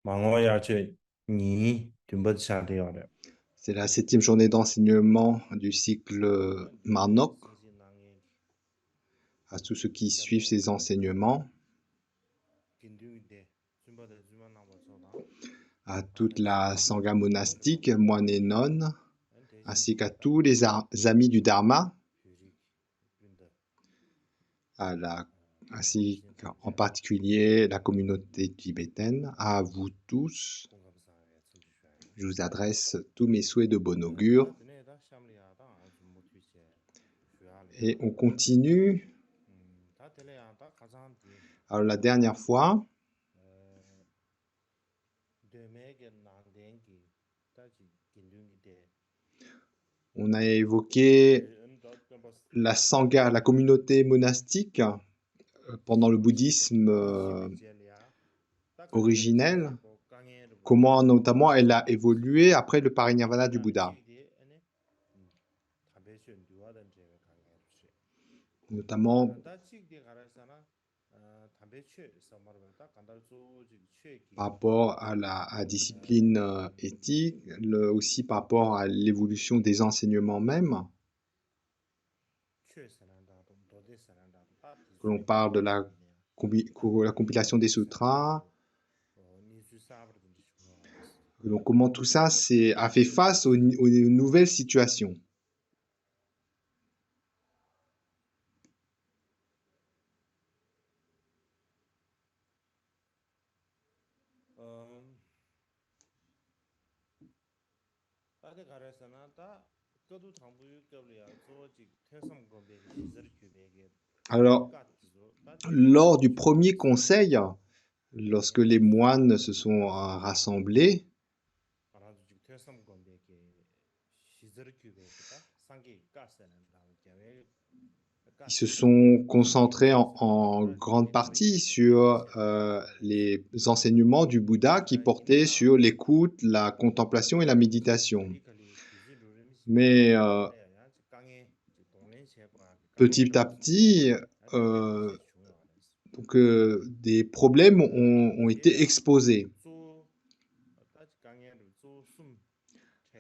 C'est la 7e journée d'enseignement du cycle Marnok. À tous ceux qui suivent ces enseignements, à toute la sangha monastique, moines et nonnes, ainsi qu'à tous les amis du Dharma, ainsi qu'en particulier la communauté tibétaine, à vous tous, je vous adresse tous mes souhaits de bon augure. Et on continue. Alors la dernière fois, on a évoqué la sangha, la communauté monastique pendant le bouddhisme originel, comment notamment elle a évolué après le parinirvana du Bouddha. Notamment par rapport à la discipline éthique, aussi par rapport à l'évolution des enseignements même. Que l'on parle de la compilation des sutras. Donc comment tout ça a fait face aux nouvelles situations. Alors, lors du premier conseil, lorsque les moines se sont rassemblés, ils se sont concentrés en grande partie sur les enseignements du Bouddha qui portaient sur l'écoute, la contemplation et la méditation. Mais petit à petit, des problèmes ont été exposés.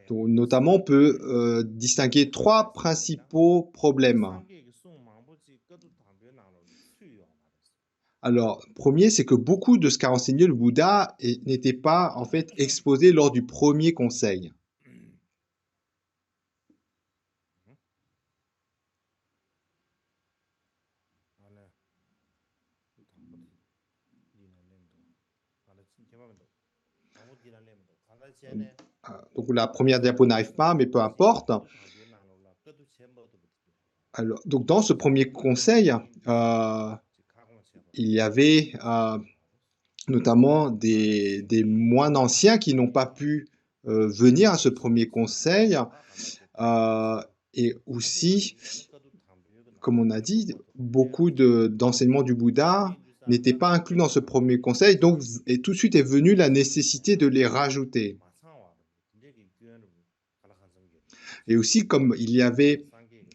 Donc, notamment, on peut distinguer 3 principaux problèmes. Alors, premier, c'est que beaucoup de ce qu'a enseigné le Bouddha n'était pas en fait exposé lors du premier conseil. Donc la première diapo n'arrive pas, mais peu importe. Alors, donc dans ce premier conseil, il y avait notamment des moines anciens qui n'ont pas pu venir à ce premier conseil, et aussi, comme on a dit, beaucoup d'enseignements du Bouddha n'étaient pas inclus dans ce premier conseil, donc et tout de suite est venue la nécessité de les rajouter. Et aussi, comme il y avait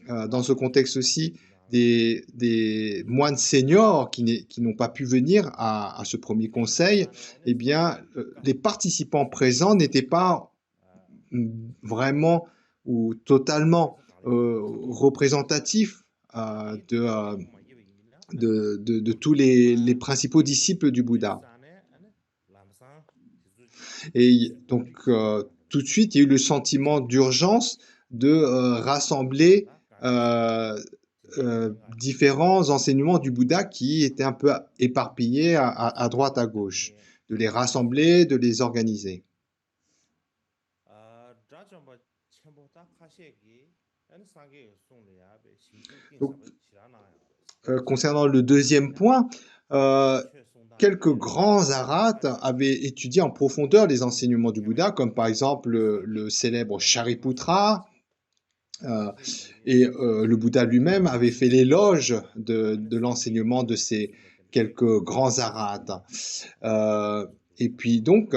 dans ce contexte aussi des moines seniors qui n'ont pas pu venir à ce premier conseil, eh bien, les participants présents n'étaient pas vraiment ou totalement représentatifs de tous les principaux disciples du Bouddha. Et donc, tout de suite, il y a eu le sentiment d'urgence de rassembler différents enseignements du Bouddha qui étaient un peu éparpillés à droite, à gauche, de les rassembler, de les organiser. Donc, concernant le deuxième point, quelques grands arhats avaient étudié en profondeur les enseignements du Bouddha, comme par exemple le célèbre Shariputra, et le Bouddha lui-même avait fait l'éloge de l'enseignement de ces quelques grands arhats. Et puis donc,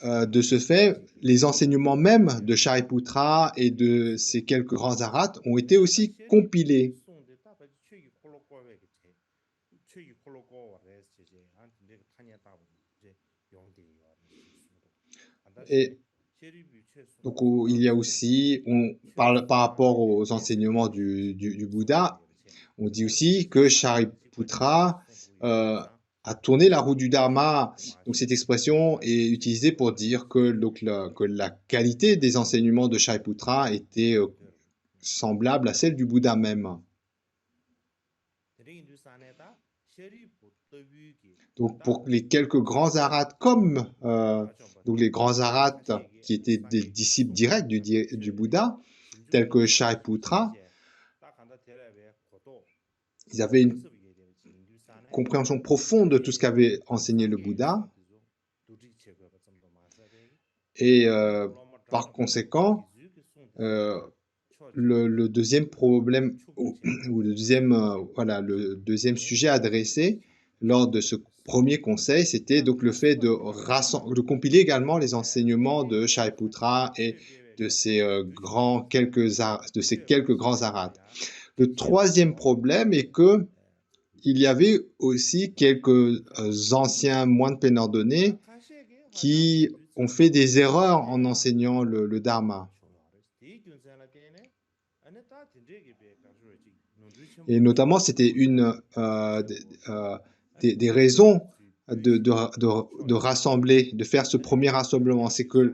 de ce fait, les enseignements même de Shariputra et de ces quelques grands arhats ont été aussi compilés. Et donc, il y a aussi, on parle par rapport aux enseignements du Bouddha, on dit aussi que Shariputra a tourné la roue du Dharma. Donc, cette expression est utilisée pour dire que la qualité des enseignements de Shariputra était semblable à celle du Bouddha même. Donc, pour les quelques grands arhats, comme donc les grands arhats qui étaient des disciples directs du Bouddha, tels que Shariputra, ils avaient une compréhension profonde de tout ce qu'avait enseigné le Bouddha, et par conséquent, le deuxième problème ou le deuxième voilà, le deuxième sujet adressé lors de ce premier conseil, c'était donc le fait de compiler également les enseignements de Shariputra et de ces quelques grands arhats. Le troisième problème est que il y avait aussi quelques anciens moines pénordonnés qui ont fait des erreurs en enseignant le Dharma. Et notamment, c'était une des raisons de rassembler, de faire ce premier rassemblement. C'est que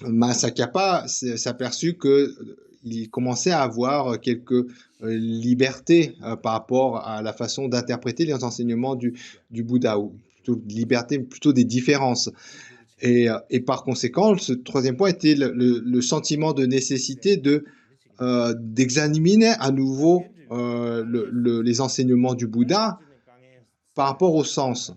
Mahasakapa s'est aperçu qu'il commençait à avoir quelques libertés par rapport à la façon d'interpréter les enseignements du Bouddha, ou plutôt liberté, plutôt des différences. Et par conséquent, ce troisième point était le sentiment de nécessité d'examiner à nouveau les enseignements du Bouddha par rapport au sens.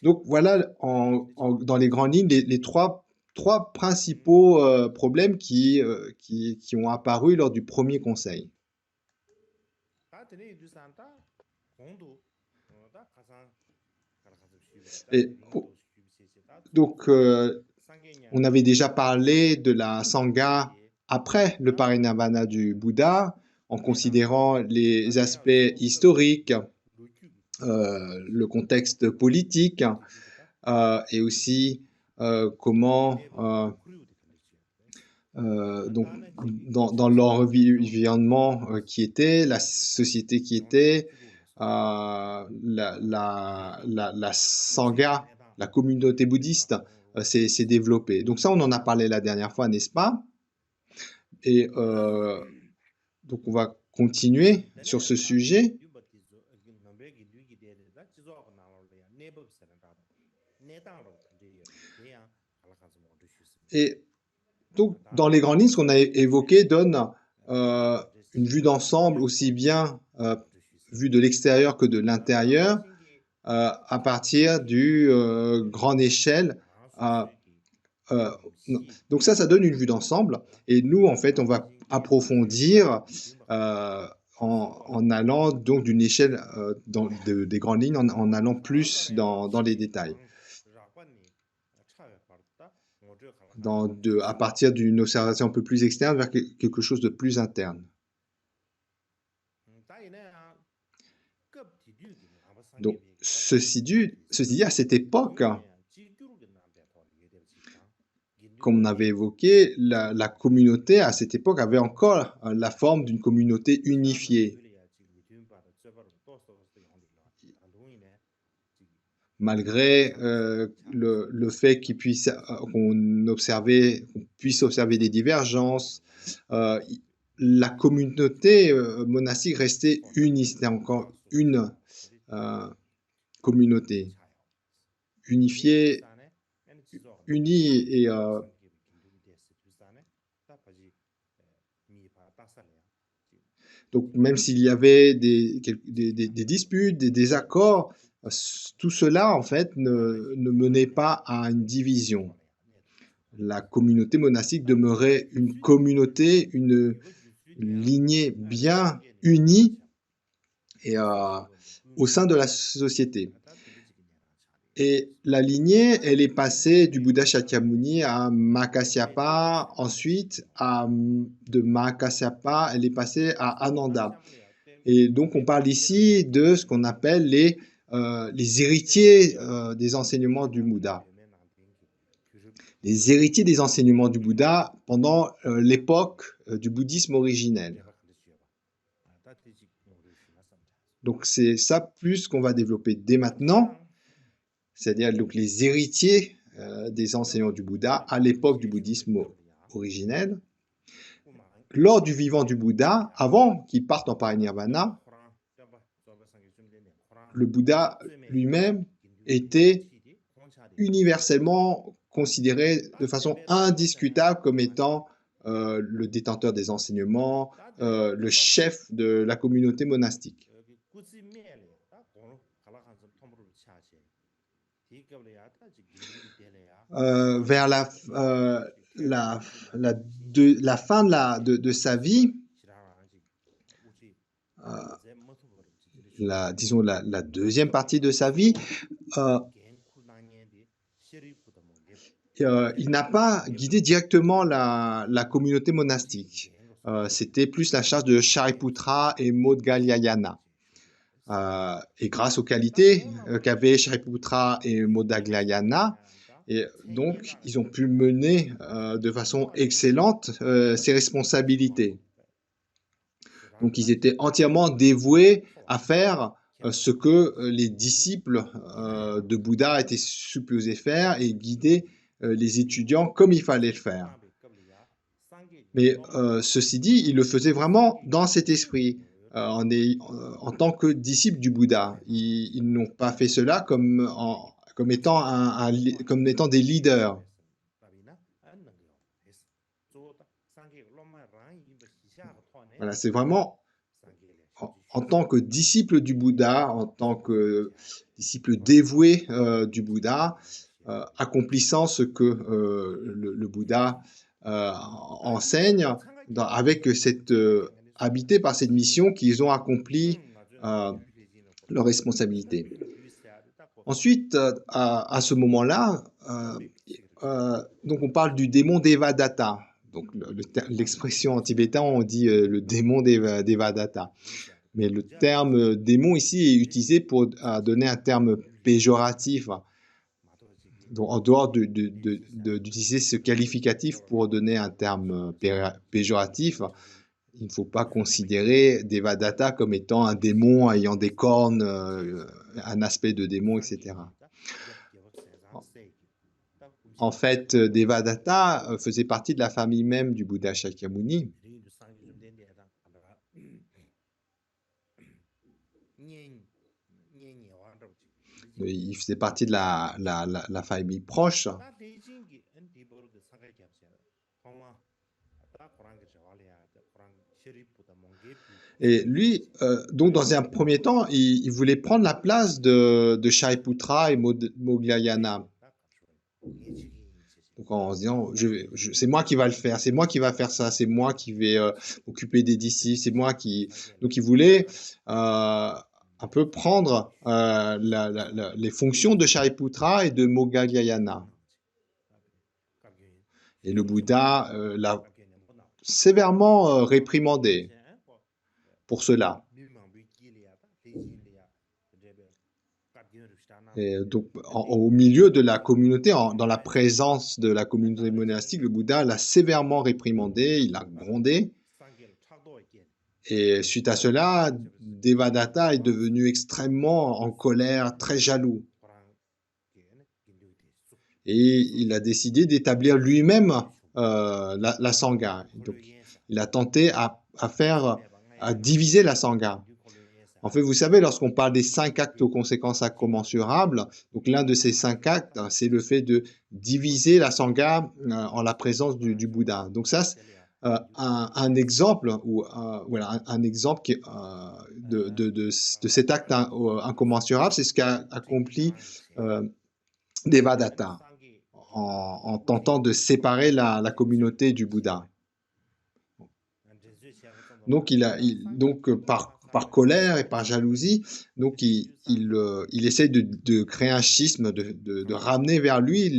Donc voilà, dans les grandes lignes, les trois principaux problèmes qui ont apparu lors du premier conseil. Et, donc, on avait déjà parlé de la Sangha après le parinirvana du Bouddha, en considérant les aspects historiques, le contexte politique, et aussi comment donc dans l'environnement qui était, la société qui était, la Sangha, la communauté bouddhiste s'est développée. Donc ça, on en a parlé la dernière fois, n'est-ce pas? Et donc on va continuer sur ce sujet. Et donc, dans les grandes lignes, ce qu'on a évoqué donne une vue d'ensemble aussi bien vue de l'extérieur que de l'intérieur à partir du grande échelle. Donc ça donne une vue d'ensemble. Et nous, en fait, on va approfondir en allant donc d'une échelle des grandes lignes, en allant plus dans les détails. À partir d'une observation un peu plus externe vers quelque chose de plus interne. Donc, ceci dit, à cette époque, comme on avait évoqué, la communauté à cette époque avait encore la forme d'une communauté unifiée. Malgré le fait qu'on puisse observer des divergences, la communauté monastique restait unie. C'était encore une communauté unifiée, unie et donc même s'il y avait des disputes, des désaccords, tout cela, en fait, ne menait pas à une division. La communauté monastique demeurait une communauté, une lignée bien unie et, au sein de la société. Et la lignée, elle est passée du Bouddha Shakyamuni à Mahakasyapa, ensuite de Mahakasyapa, elle est passée à Ananda. Et donc, on parle ici de ce qu'on appelle les héritiers des enseignements du Bouddha. Les héritiers des enseignements du Bouddha pendant l'époque du bouddhisme originel. Donc, c'est ça plus qu'on va développer dès maintenant, c'est-à-dire donc les héritiers des enseignements du Bouddha à l'époque du bouddhisme originel. Lors du vivant du Bouddha, avant qu'il parte en parinirvana, le Bouddha lui-même était universellement considéré de façon indiscutable comme étant le détenteur des enseignements, le chef de la communauté monastique. Vers la fin de sa vie, disons la deuxième partie de sa vie, il n'a pas guidé directement la communauté monastique. C'était plus la charge de Shariputra et Moggallāyana. Et grâce aux qualités qu'avaient Shariputra et Moggallāyana, et donc ils ont pu mener de façon excellente ces responsabilités. Donc ils étaient entièrement dévoués à faire ce que les disciples de Bouddha étaient supposés faire et guider les étudiants comme il fallait le faire. Mais ceci dit, ils le faisaient vraiment dans cet esprit, en tant que disciples du Bouddha. Ils n'ont pas fait cela comme étant des leaders. Voilà, c'est vraiment en tant que disciple du Bouddha, en tant que disciple dévoué du Bouddha, accomplissant ce que le Bouddha enseigne, habité par cette mission qu'ils ont accompli leur responsabilité. Ensuite, à ce moment-là, donc on parle du démon Devadatta. Donc l'expression en tibétain, on dit le démon Devadatta. Mais le terme démon ici est utilisé pour donner un terme péjoratif. Donc, en dehors d'utiliser ce qualificatif pour donner un terme péjoratif, il ne faut pas considérer Devadatta comme étant un démon ayant des cornes, un aspect de démon, etc. En fait, Devadatta faisait partie de la famille même du Bouddha Shakyamuni. Il faisait partie de la famille proche. Et lui, donc dans un premier temps, il voulait prendre la place de Shariputra et Moggallāyana. Donc en se disant, c'est moi qui va le faire, c'est moi qui va faire ça, c'est moi qui vais m'occuper des disciples, c'est moi qui... Donc il voulait un peu prendre les fonctions de Shariputra et de Moggallāyana. Et le Bouddha l'a sévèrement réprimandé pour cela. Et donc, au milieu de la communauté, dans la présence de la communauté monastique, le Bouddha l'a sévèrement réprimandé, il l'a grondé. Et suite à cela, Devadatta est devenu extrêmement en colère, très jaloux. Et il a décidé d'établir lui-même la Sangha. Donc, il a tenté à diviser la Sangha. En fait, vous savez, lorsqu'on parle des 5 actes aux conséquences incommensurables, donc l'un de ces 5 actes, c'est le fait de diviser la Sangha en la présence du Bouddha. Donc ça, un exemple, voilà, un exemple de cet acte incommensurable, c'est ce qu'a accompli Devadatta en tentant de séparer la communauté du Bouddha. Donc, par colère et par jalousie, donc il essaie de créer un schisme, de ramener vers lui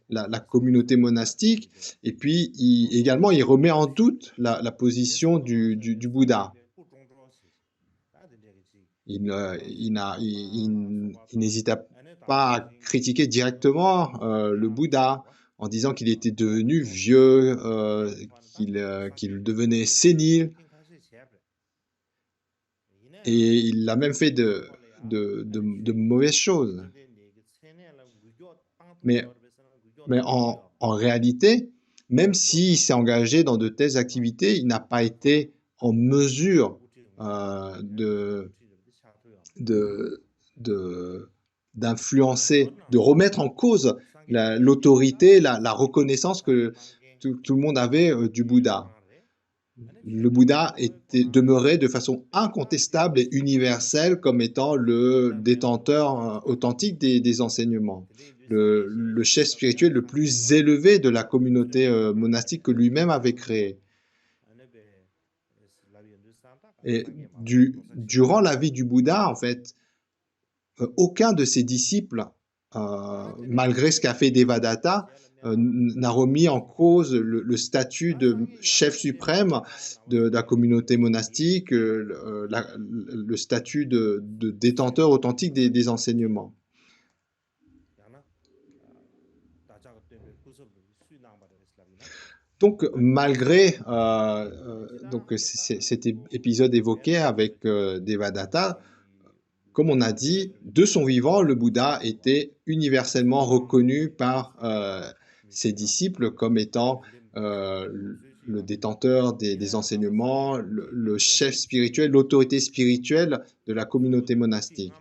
la communauté monastique, et puis également il remet en doute la position du Bouddha. Il n'hésita pas à critiquer directement le Bouddha en disant qu'il était devenu vieux, qu'il devenait sénile, et il a même fait de mauvaises choses. Mais, mais en réalité, même s'il s'est engagé dans de telles activités, il n'a pas été en mesure de, de, de, d'influencer, de remettre en cause l'autorité, la reconnaissance que tout le monde avait du Bouddha. Le Bouddha demeurait de façon incontestable et universelle comme étant le détenteur authentique des enseignements, le chef spirituel le plus élevé de la communauté monastique que lui-même avait créée. Et durant la vie du Bouddha, en fait, aucun de ses disciples, malgré ce qu'a fait Devadatta, n'a remis en cause le statut de chef suprême de la communauté monastique, le statut de détenteur authentique des enseignements. Donc, malgré cet épisode évoqué avec Devadatta, comme on a dit, de son vivant, le Bouddha était universellement reconnu par ses disciples comme étant le détenteur des enseignements, le chef spirituel, l'autorité spirituelle de la communauté monastique.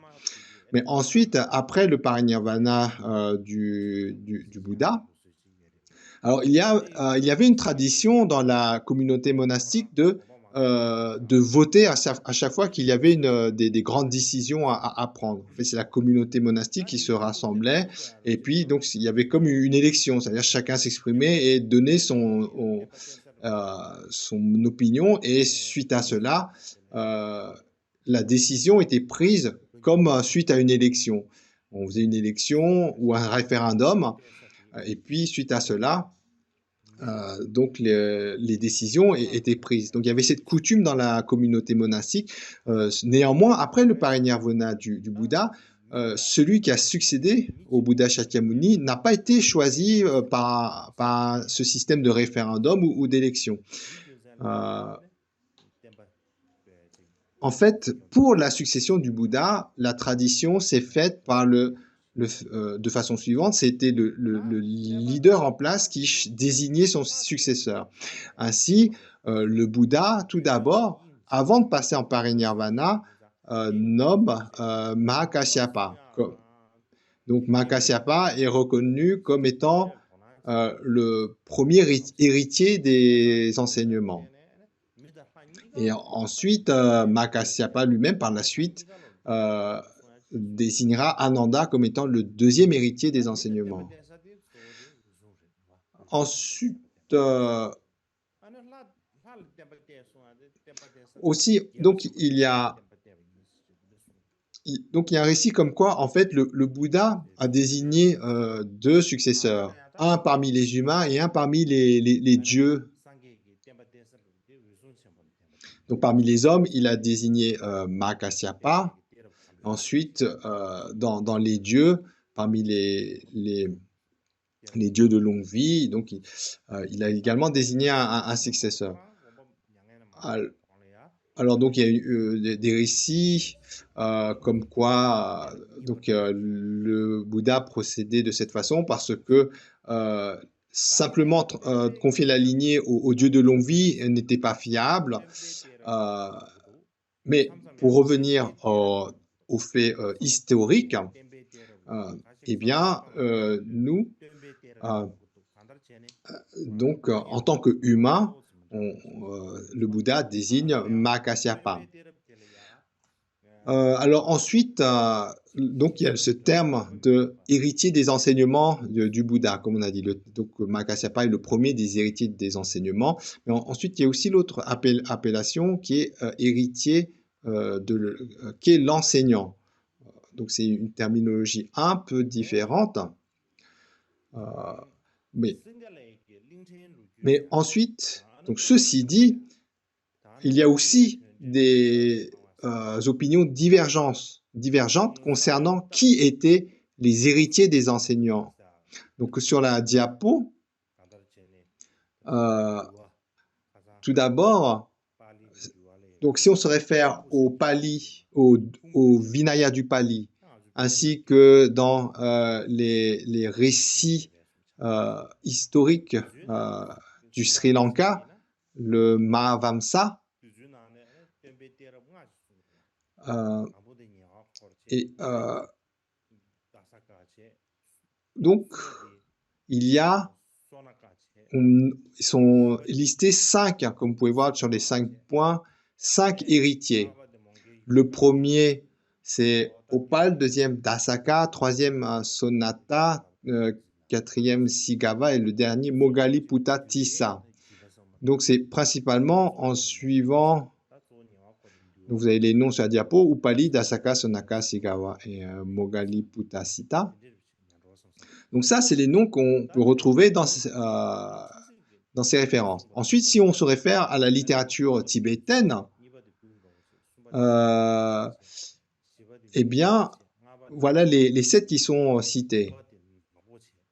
Mais ensuite, après le parinirvana du Bouddha, alors il y avait une tradition dans la communauté monastique de voter à chaque fois qu'il y avait des grandes décisions à prendre. En fait, c'est la communauté monastique qui se rassemblait, et puis donc il y avait comme une élection, c'est-à-dire chacun s'exprimait et donnait son opinion, et suite à cela, la décision était prise comme suite à une élection. On faisait une élection ou un référendum, et puis suite à cela, donc les décisions étaient prises. Donc il y avait cette coutume dans la communauté monastique. Néanmoins, après le parinirvana du Bouddha, celui qui a succédé au Bouddha Shakyamuni n'a pas été choisi par ce système de référendum ou d'élection. En fait, pour la succession du Bouddha, la tradition s'est faite par de façon suivante, c'était le leader en place qui désignait son successeur. Ainsi, le Bouddha, tout d'abord, avant de passer en parinirvana, nomme Mahakasyapa. Donc Mahakasyapa est reconnu comme étant le premier héritier des enseignements. Et ensuite, Mahakasyapa lui-même, par la suite, désignera Ananda comme étant le deuxième héritier des enseignements. Ensuite, aussi, donc il y a un récit comme quoi, en fait, le Bouddha a désigné deux successeurs, un parmi les humains et un parmi les dieux. Donc, parmi les hommes, il a désigné Mahakasyapa. Ensuite, dans les dieux, parmi les dieux de longue vie, donc il a également désigné un successeur. Alors donc il y a eu des récits comme quoi le Bouddha procédait de cette façon parce que simplement confier la lignée aux dieux de longue vie n'était pas fiable. Mais pour revenir aux faits historiques, eh bien, nous, donc, en tant qu'humains, le Bouddha désigne Mahakasyapa. Alors ensuite, donc il y a ce terme de héritier des enseignements du Bouddha, comme on a dit. Donc Mahakasyapa est le premier des héritiers des enseignements. Mais ensuite, il y a aussi l'autre appellation qui est héritier qui est l'enseignant. Donc c'est une terminologie un peu différente. Mais ensuite, donc ceci dit, il y a aussi des opinions divergentes concernant qui étaient les héritiers des enseignants. Donc sur la diapo, tout d'abord, donc si on se réfère au Pali, au Vinaya du Pali, ainsi que dans les récits historiques du Sri Lanka, le Mahavamsa, et donc il y a, ils sont listés 5, hein, comme vous pouvez voir sur les 5 points, 5 héritiers. Le premier, c'est Opal, deuxième Dasaka, troisième Sonata, quatrième Sigava et le dernier Mogaliputta Tissa. Donc c'est principalement en suivant, donc vous avez les noms sur la diapo, Upali, Dasaka, Sonaka, Sigava et Mogaliputta Sita. Donc ça, c'est les noms qu'on peut retrouver dans ces références. Ensuite, si on se réfère à la littérature tibétaine, eh bien, voilà les 7 qui sont cités.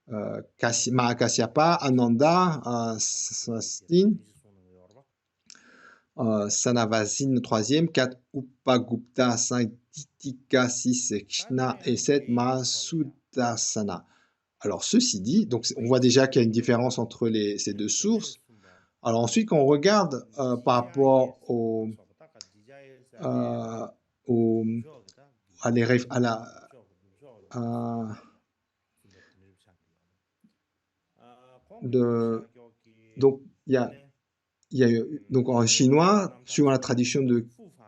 Mahakasyapa, Ananda, Swastin, Sanavasin, 3e, 4 Upagupta, 5 Titika, 6 Krishna et 7 Mahasudarsana. Alors, ceci dit, donc on voit déjà qu'il y a une différence entre ces deux sources. Alors ensuite, quand on regarde par rapport donc il y a donc en chinois, suivant la tradition de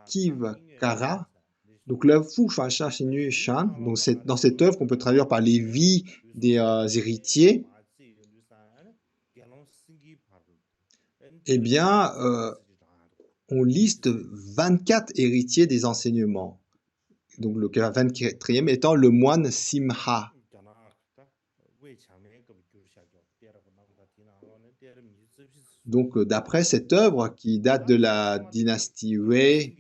Kivkara, donc l'œuvre Fu Fan Sha Xinyu Shan, donc dans cette œuvre qu'on peut traduire par les vies des héritiers, eh bien, on liste 24 héritiers des enseignements. Donc le 24e étant le moine Simha. Donc d'après cette œuvre qui date de la dynastie Wei,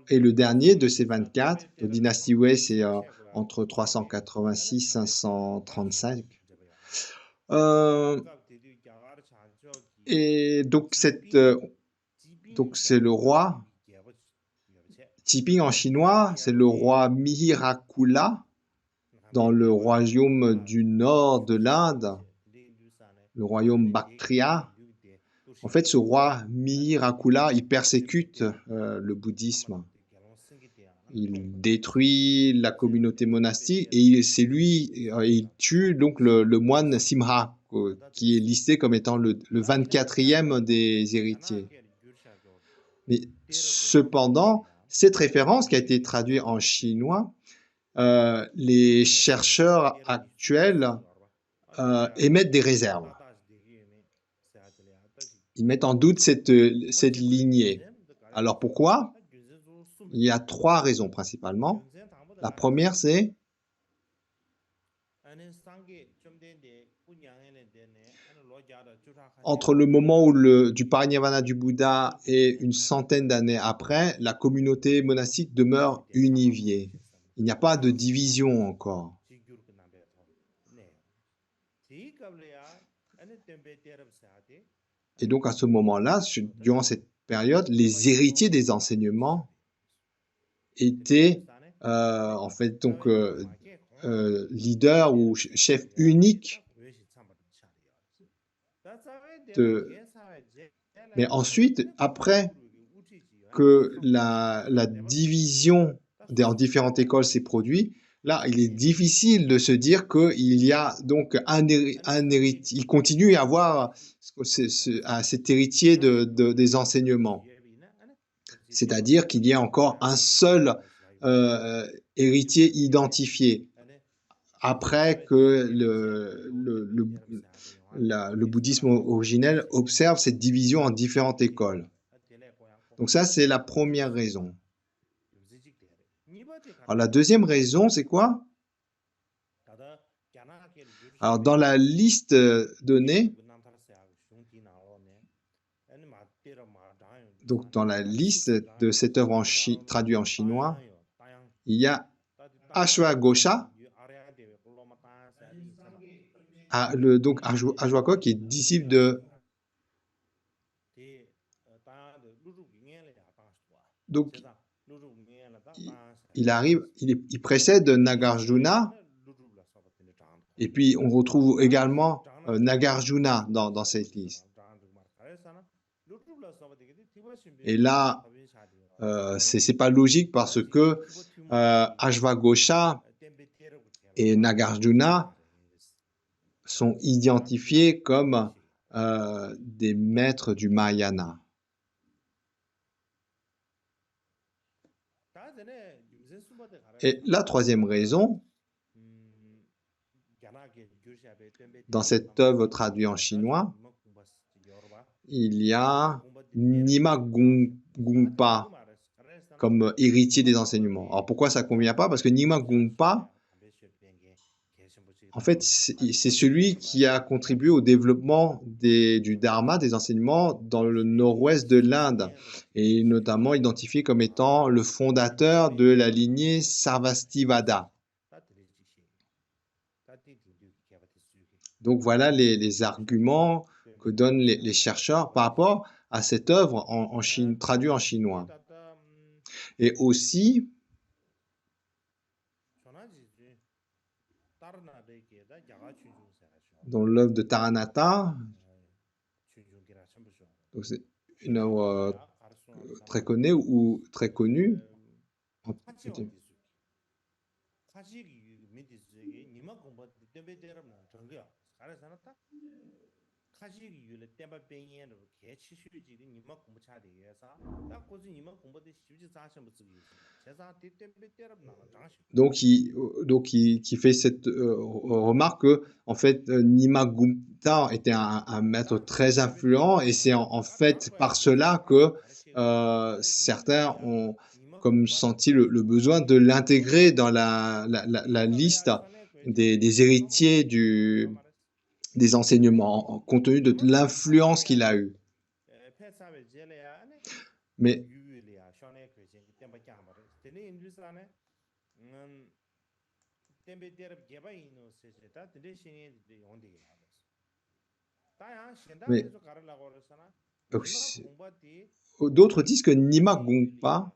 et le dernier de ces 24, la dynastie Wei, c'est entre 386 et 535. Et donc donc c'est le roi Qiping en chinois, c'est le roi Mihirakula dans le royaume du nord de l'Inde, le royaume Bactria. En fait, ce roi Mihirakula, il persécute le bouddhisme. Il détruit la communauté monastique et il tue donc le moine Simha, qui est listé comme étant le 24e des héritiers. Mais cependant, cette référence qui a été traduite en chinois, les chercheurs actuels émettent des réserves. Ils mettent en doute cette lignée. Alors pourquoi? Il y a 3 raisons principalement. La première, c'est entre le moment du parinirvana du Bouddha et une centaine d'années après, la communauté monastique demeure unifiée. Il n'y a pas de division encore. Et donc à ce moment-là, durant cette période, les héritiers des enseignements étaient en fait donc leader ou chef unique. Mais ensuite, après que la division en différentes écoles s'est produite, là, il est difficile de se dire qu'il y a donc un héritier. Il continue à avoir cet héritier des enseignements. C'est-à-dire qu'il y a encore un seul héritier identifié. Après que le bouddhisme originel observe cette division en différentes écoles. Donc ça, c'est la première raison. Alors la deuxième raison, c'est quoi? Alors dans la liste donnée, Donc, dans la liste de cette œuvre traduite en chinois, il y a Ashwagosha, donc Ashwagosha qui est disciple de... Donc, il précède Nagarjuna, et puis on retrouve également Nagarjuna dans cette liste. Et là, c'est pas logique parce que Ashwagosha et Nagarjuna sont identifiés comme des maîtres du Mahayana. Et la troisième raison, dans cette œuvre traduite en chinois, il y a Nima Gungpa comme héritier des enseignements. Alors pourquoi ça ne convient pas? Parce que Nima Gungpa, en fait, c'est celui qui a contribué au développement du Dharma, des enseignements, dans le nord-ouest de l'Inde, et notamment identifié comme étant le fondateur de la lignée Sarvastivada. Donc voilà les arguments que donnent les chercheurs par rapport à cette œuvre traduite en chinois. Et aussi, dans l'œuvre de Taranatha, c'est une œuvre très connue ou très connue. Donc, qui fait cette remarque que, en fait, Nima Gupta était un maître très influent, et c'est en fait par cela que certains ont comme senti le besoin de l'intégrer dans la liste des héritiers des enseignements, compte tenu de l'influence qu'il a eue. Mais d'autres disent que Nima Gungpa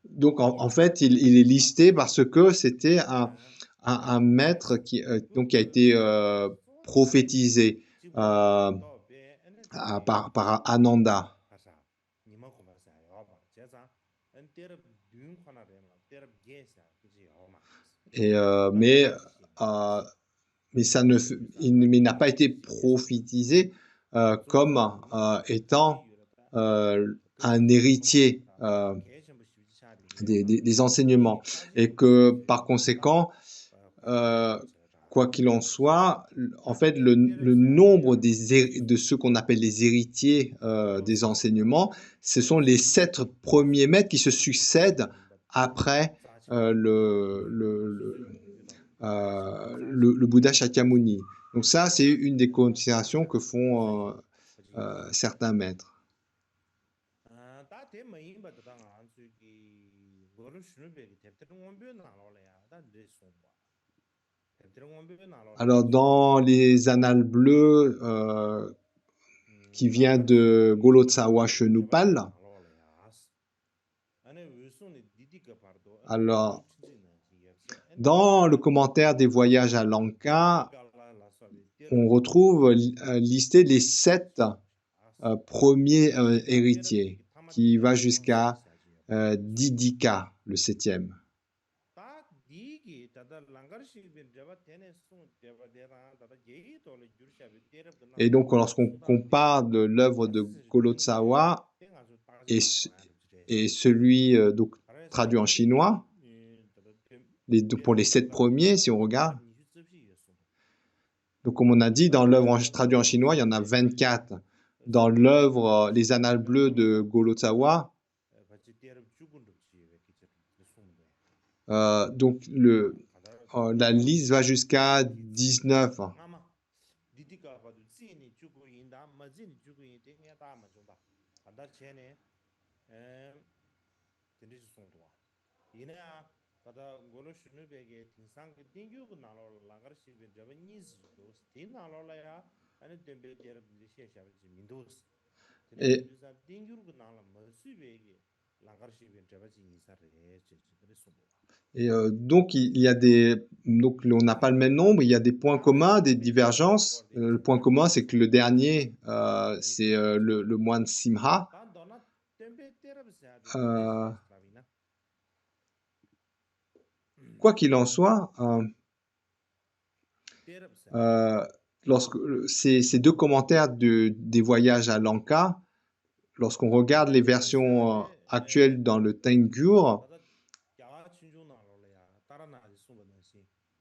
donc en fait il est listé parce que c'était un maître qui a été prophétisé par Ananda. Et, mais il n'a pas été prophétisé comme étant un héritier des enseignements, et que par conséquent, quoi qu'il en soit, en fait, le nombre de ceux qu'on appelle les héritiers des enseignements, ce sont les 7 premiers maîtres qui se succèdent après le Bouddha Shakyamuni. Donc ça, c'est une des considérations que font certains maîtres. Alors, dans les annales bleues qui vient de Golotsawa Chenupal, alors, dans le commentaire des voyages à Lanka, on retrouve listés les 7 premiers héritiers, qui va jusqu'à Didika, le 7e. Et donc, lorsqu'on compare l'œuvre de Golotsawa et celui donc, traduit en chinois, pour les 7 premiers, si on regarde, donc comme on a dit, dans l'œuvre traduite en chinois, il y en a 24. Dans l'œuvre Les Annales bleues de Golotsawa, Donc la liste va jusqu'à 19. Et, donc, il y a donc on n'a pas le même nombre, il y a des points communs, des divergences. Le point commun, c'est que le dernier, c'est le moine Simha. Euh, Quoi qu'il en soit, euh, lorsque ces deux commentaires des voyages à Lanka, lorsqu'on regarde les versions actuelles dans le Tengur,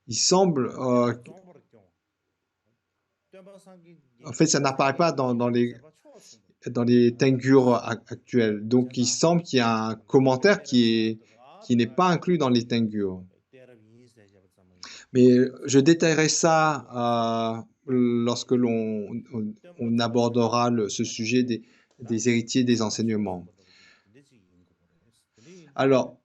il semble, en fait, ça n'apparaît pas dans les Tengur actuels. Donc, il semble qu'il y a un commentaire qui n'est pas inclus dans les Tengur. Mais je détaillerai ça lorsque on abordera ce sujet des héritiers des enseignements. Alors,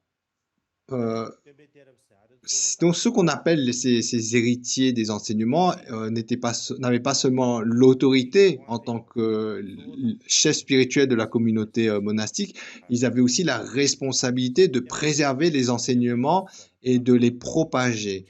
donc ce qu'on appelle ces héritiers des enseignements n'avaient pas seulement l'autorité en tant que chef spirituel de la communauté monastique, ils avaient aussi la responsabilité de préserver les enseignements et de les propager.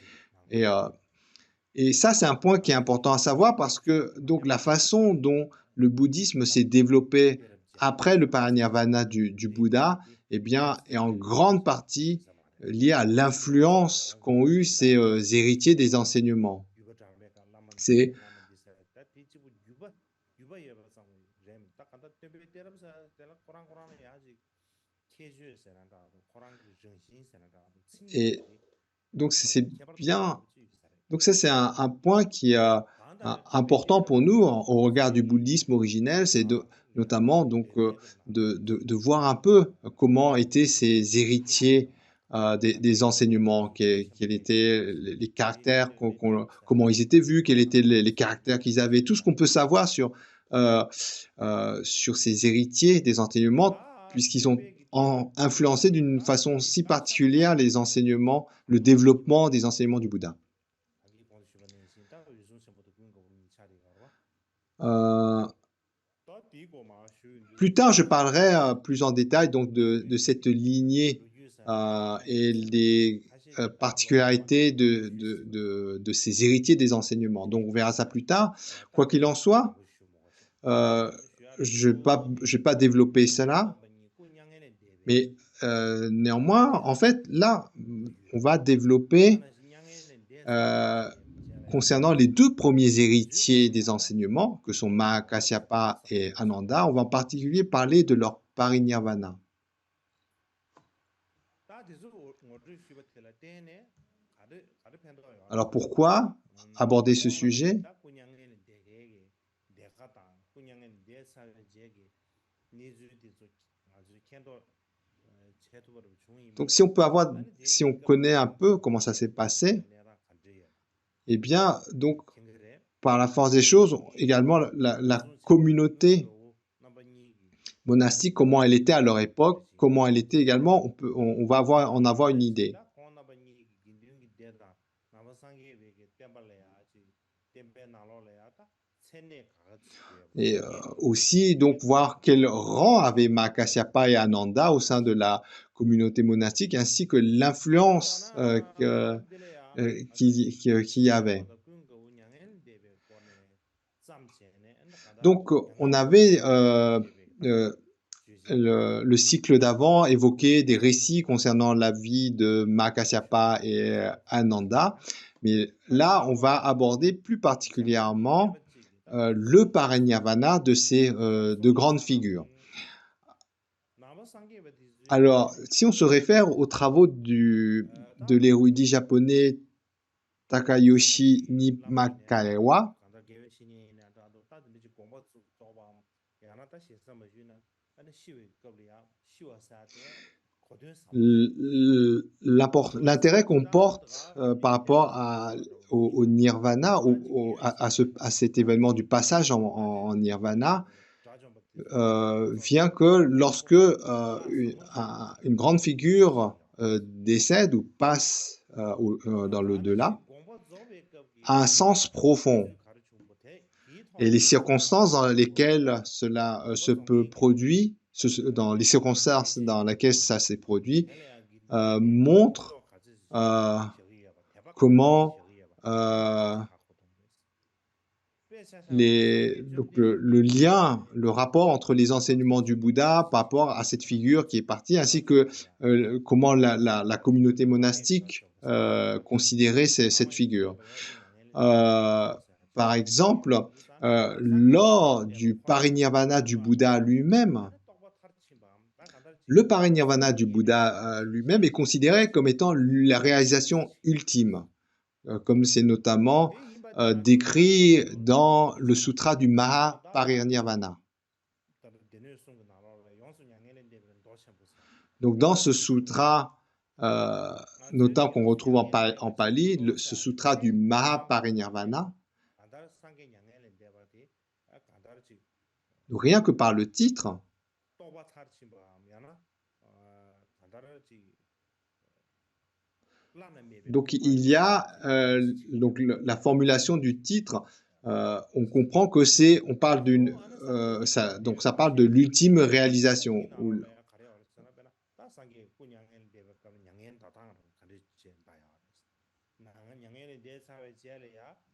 Et ça, c'est un point qui est important à savoir parce que donc la façon dont le bouddhisme s'est développé après le parinirvana du Bouddha, eh bien, est en grande partie lié à l'influence qu'ont eu ces héritiers des enseignements. C'est et donc c'est bien. Donc ça, c'est un point qui est important pour nous au regard du bouddhisme originel, c'est notamment donc de voir un peu comment étaient ces héritiers des enseignements, quels étaient les caractères, comment ils étaient vus, quels étaient les caractères qu'ils avaient, tout ce qu'on peut savoir sur ces héritiers des enseignements, puisqu'ils ont influencé d'une façon si particulière les enseignements, le développement des enseignements du Bouddha. Euh, Plus tard, je parlerai plus en détail donc de cette lignée et les particularités de ces héritiers des enseignements. Donc, on verra ça plus tard. Quoi qu'il en soit, je vais pas développer cela, mais néanmoins, en fait, là, on va développer concernant les deux premiers héritiers des enseignements, que sont Mahakasyapa et Ananda, on va en particulier parler de leur parinirvana. Alors pourquoi aborder ce sujet? Donc si on connaît un peu comment ça s'est passé, eh bien, donc, par la force des choses, également la communauté monastique, comment elle était à leur époque, comment elle était également, on va en avoir une idée. Et aussi, donc, voir quel rang avaient Mahakasyapa et Ananda au sein de la communauté monastique, ainsi que l'influence qu'il y avait. Donc, on avait le cycle d'avant évoqué des récits concernant la vie de Mahakasyapa et Ananda, mais là, on va aborder plus particulièrement le parinirvana de ces deux grandes figures. Alors, si on se réfère aux travaux de l'érudit japonais Takayoshi Nimakaewa, l'intérêt qu'on porte par rapport au nirvana, à cet événement du passage en nirvana, vient que lorsque une grande figure décède ou passe dans l'au-delà, a un sens profond. Et les circonstances dans lesquelles cela se peut produire, dans les circonstances dans lesquelles ça s'est produit, montrent comment donc le lien, le rapport entre les enseignements du Bouddha par rapport à cette figure qui est partie, ainsi que comment la communauté monastique considérait cette figure. Par exemple, lors du parinirvana du Bouddha lui-même, le parinirvana du Bouddha lui-même est considéré comme étant la réalisation ultime, comme c'est notamment décrit dans le sutra du Mahaparinirvana. Donc dans ce sutra, notamment qu'on retrouve en Pali, ce sutra du Mahaparinirvana, rien que par le titre, donc il y a donc la formulation du titre, on comprend que on parle donc ça parle de l'ultime réalisation.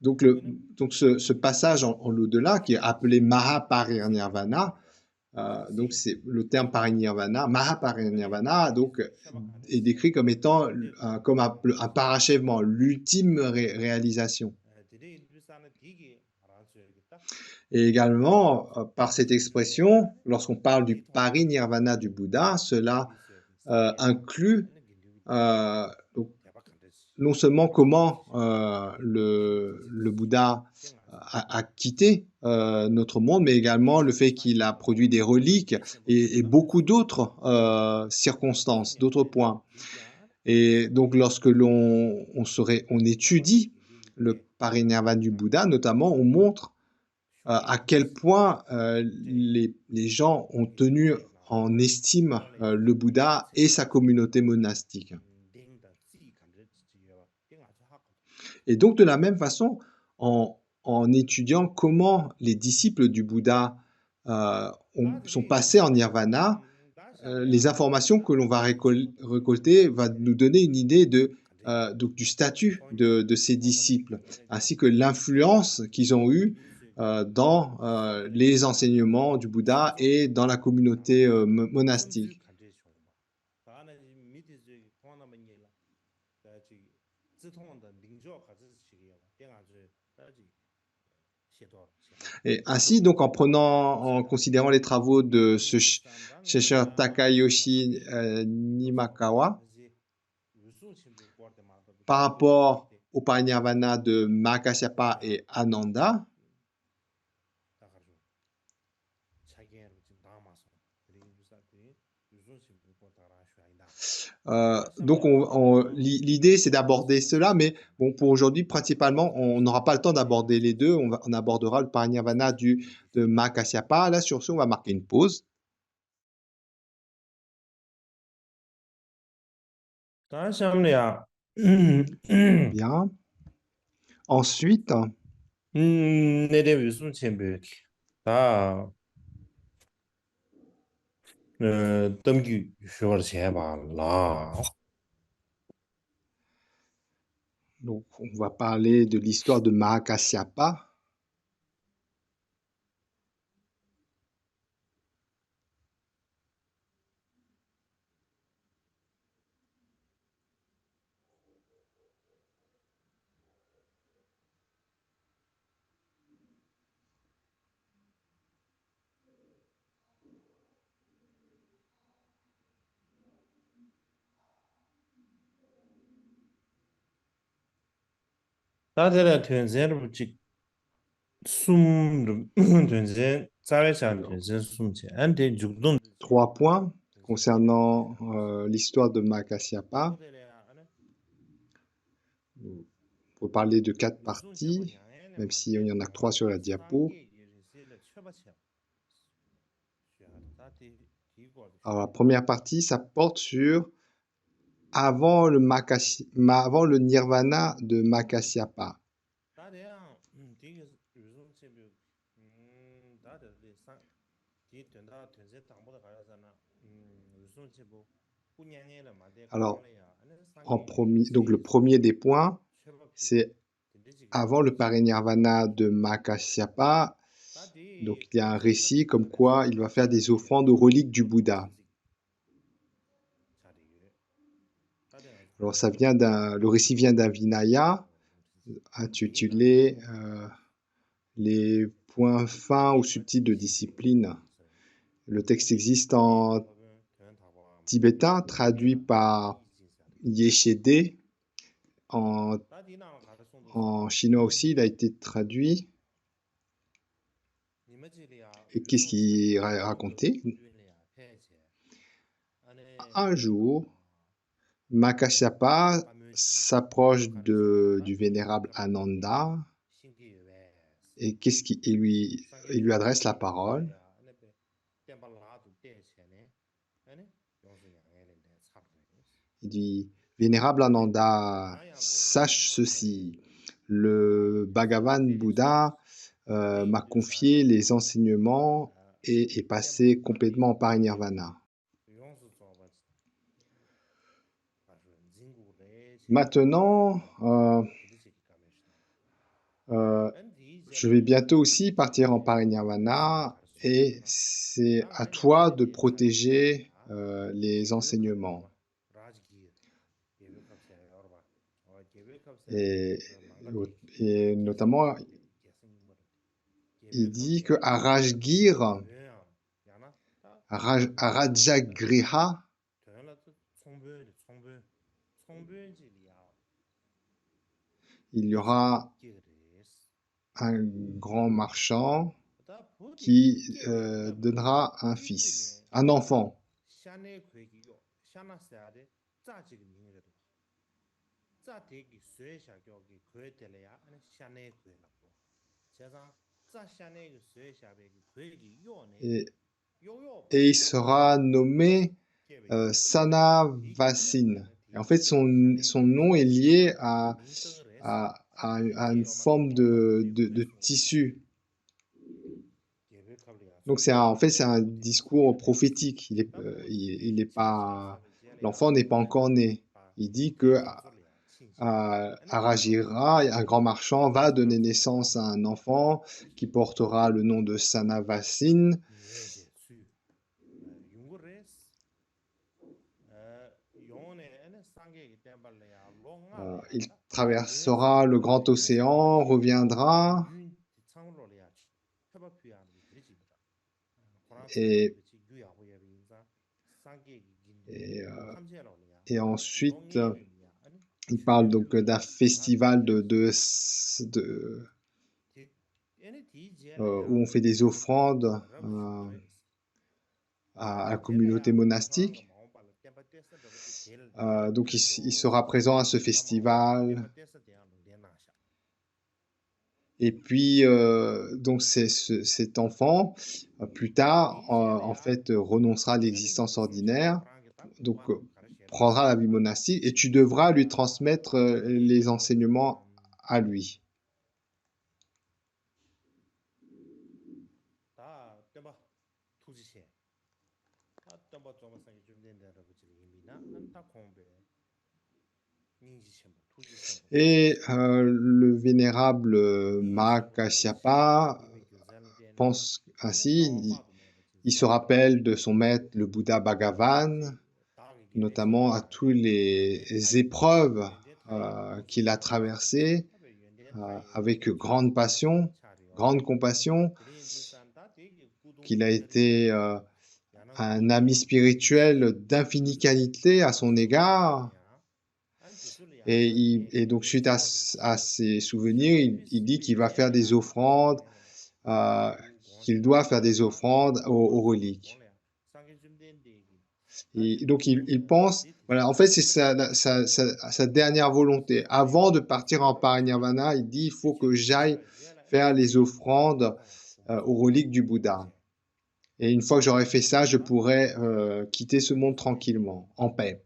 Donc, ce passage en l'au-delà, qui est appelé Mahaparinirvana, donc c'est le terme parinirvana, Mahaparinirvana, donc est décrit comme étant comme un parachèvement, l'ultime réalisation. Et également, par cette expression, lorsqu'on parle du parinirvana du Bouddha, cela inclut donc, non seulement comment le Bouddha a quitté notre monde, mais également le fait qu'il a produit des reliques et beaucoup d'autres circonstances, d'autres points. Et donc, lorsque on étudie le parinirvana du Bouddha, notamment, on montre à quel point les gens ont tenu en estime le Bouddha et sa communauté monastique. Et donc, de la même façon, en étudiant comment les disciples du Bouddha sont passés en nirvana, les informations que l'on va récolter vont nous donner une idée donc du statut de ces disciples, ainsi que l'influence qu'ils ont eue dans les enseignements du Bouddha et dans la communauté monastique. Et ainsi, donc, en considérant les travaux de ce chercheur Takayoshi Nimakawa, par rapport au parinirvana de Mahakasyapa et Ananda, donc l'idée c'est d'aborder cela, mais bon, pour aujourd'hui principalement on n'aura pas le temps d'aborder les deux, on abordera le parinirvana de Mahakasyapa. Là sur ce on va marquer une pause. Bien. Ensuite, donc on va parler de l'histoire de Mahakasyapa. Trois points. concernant l'histoire de Makasyapa. On peut parler de 4 parties, même s'il y en a que 3 sur la diapo. Alors, la première partie, ça porte sur avant le nirvana de Makasyapa. Alors, donc le premier des points, c'est avant le parinirvana de Makasyapa. Donc, il y a un récit comme quoi il va faire des offrandes aux reliques du Bouddha. Alors, le récit vient d'un Vinaya intitulé Les points fins ou subtils de discipline. Le texte existe en tibétain, traduit par Yeshede. En chinois aussi, il a été traduit. Et qu'est-ce qu'il racontait? Un jour, Makasyapa s'approche du vénérable Ananda et il lui adresse la parole. Il dit, Vénérable Ananda, sache ceci, le Bhagavan Bouddha m'a confié les enseignements et est passé complètement en parinirvana. Maintenant, je vais bientôt aussi partir en parinirvana et c'est à toi de protéger les enseignements. Et notamment, il dit que à Rajgir, à Rajagriha, il y aura un grand marchand qui donnera un fils, un enfant. Et il sera nommé Sanavasin. Et en fait, son nom est lié à une forme de tissu. Donc en fait, c'est un discours prophétique. L'enfant n'est pas encore né. Il dit que Arajira, un grand marchand, va donner naissance à un enfant qui portera le nom de Sanavasin. Il traversera le grand océan, reviendra. Et ensuite, il parle donc d'un festival où on fait des offrandes à la communauté monastique. Donc il sera présent à ce festival. Et puis, donc cet enfant, plus tard, en fait, renoncera à l'existence ordinaire, donc prendra la vie monastique, et tu devras lui transmettre les enseignements à lui. Et le vénérable Makasyapa pense ainsi, il se rappelle de son maître, le Bouddha Bhagavan, notamment à toutes les épreuves qu'il a traversées avec grande passion, grande compassion, qu'il a été un ami spirituel d'infinie qualité à son égard. Et donc, suite à ses souvenirs, il dit qu'il va faire des offrandes, qu'il doit faire des offrandes aux reliques. Et donc il pense, voilà, en fait c'est sa dernière volonté. Avant de partir en parinirvana, il dit il faut que j'aille faire les offrandes aux reliques du Bouddha. Et une fois que j'aurai fait ça, je pourrai quitter ce monde tranquillement, en paix.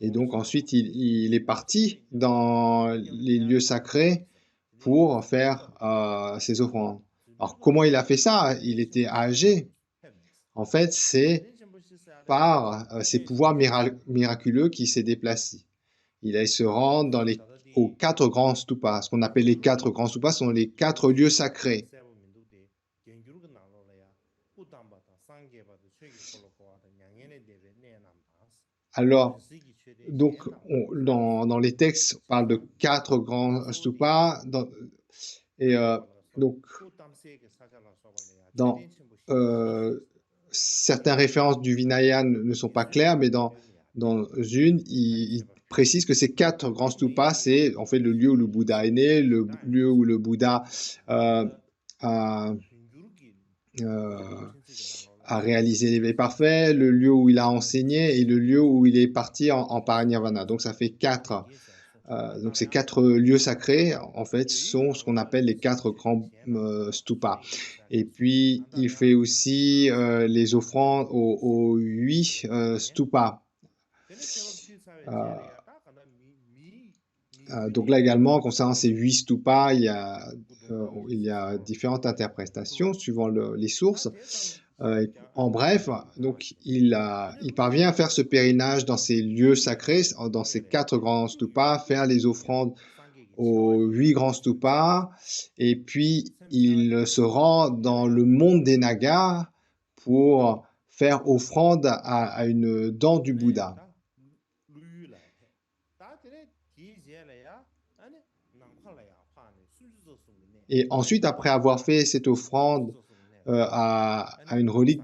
Et donc ensuite, il est parti dans les lieux sacrés pour faire ses offrandes. Alors comment il a fait ça? Il était âgé. En fait, c'est par ses pouvoirs miraculeux qu'il s'est déplacé. Il allait se rendre aux quatre grands stupas. Ce qu'on appelle les quatre grands stupas sont les quatre lieux sacrés. Alors, donc, dans les textes, on parle de quatre grands stupas. Et donc, dans certaines références du Vinaya ne sont pas claires, mais dans une, il précise que ces quatre grands stupas, c'est en fait le lieu où le Bouddha est né, le lieu où le Bouddha a, a réalisé l'éveil parfait, le lieu où il a enseigné et le lieu où il est parti en parinirvana. Donc ça fait quatre. Donc ces quatre lieux sacrés, en fait, sont ce qu'on appelle les quatre grands stupas. Et puis, il fait aussi les offrandes aux huit stupas. Donc là également, concernant ces huit stupas, il y a différentes interprétations suivant les sources. En bref, donc il parvient à faire ce pèlerinage dans ces lieux sacrés, dans ces quatre grands stupas, faire les offrandes aux huit grands stupas, et puis il se rend dans le monde des Nagas pour faire offrande à une dent du Bouddha. Et ensuite, après avoir fait cette offrande à une relique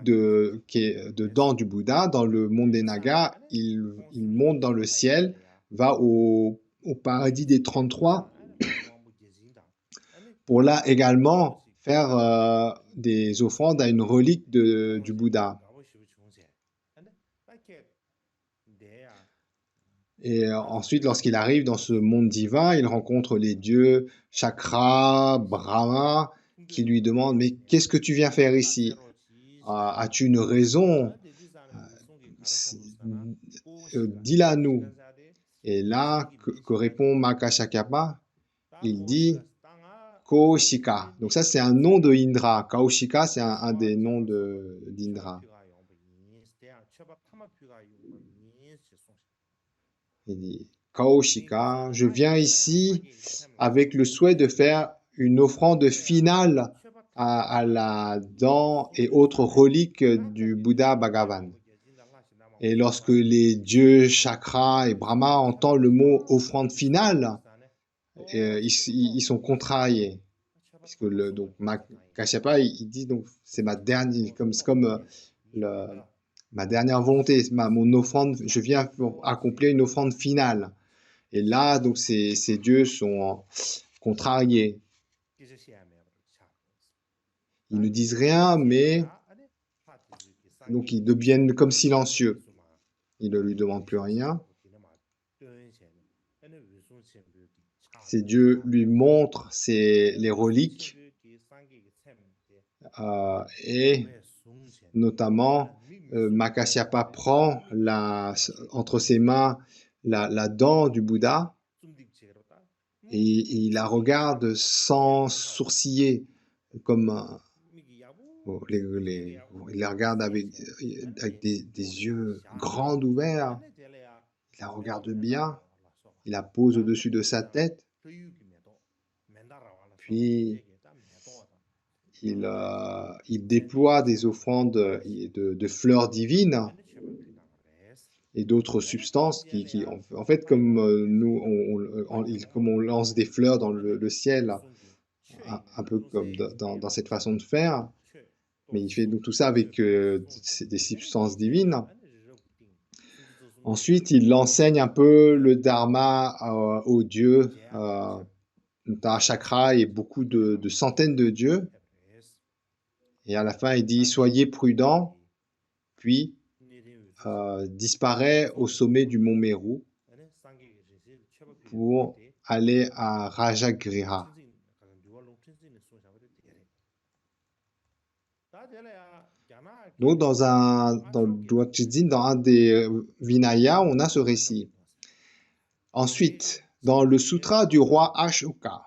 qui est de dents du Bouddha, dans le monde des Nagas, il monte dans le ciel, va au paradis des 33, pour là également faire des offrandes à une relique du Bouddha. Et ensuite, lorsqu'il arrive dans ce monde divin, il rencontre les dieux Chakra, Brahma, qui lui demandent, mais qu'est-ce que tu viens faire ici? As-tu une raison? Dis-la nous. Et là, que répond Makashakapa? Il dit Kaushika. Donc ça, c'est un nom de Indra. Kaushika, c'est un des noms d'Indra. Il dit Kaushika, je viens ici avec le souhait de faire une offrande finale à la dent et autres reliques du Bouddha Bhagavan. Et lorsque les dieux Chakra et Brahma entendent le mot offrande finale, ils sont contrariés. Puisque donc Kashyapa, il dit donc c'est ma dernière, ma dernière volonté, mon offrande, je viens pour accomplir une offrande finale. Et là, donc ces dieux sont contrariés. Ils ne disent rien, mais donc ils deviennent comme silencieux. Ils ne lui demandent plus rien. Ces dieux lui montrent les reliques et notamment Makashyapa prend entre ses mains la dent du Bouddha et il la regarde sans sourciller, comme il la regarde avec des yeux grands ouverts, il la regarde bien, il la pose au-dessus de sa tête, puis il déploie des offrandes de fleurs divines et d'autres substances qui en fait, comme nous, comme on lance des fleurs dans le ciel, un peu comme dans cette façon de faire, mais il fait donc tout ça avec des substances divines. Ensuite, il enseigne un peu le dharma aux dieux, Chakra et beaucoup de centaines de dieux. Et à la fin, il dit, soyez prudents, puis disparaît au sommet du mont Meru pour aller à Rajagriha. Donc, dans le Duatizin, dans un des Vinaya, on a ce récit. Ensuite, dans le sutra du roi Ashoka.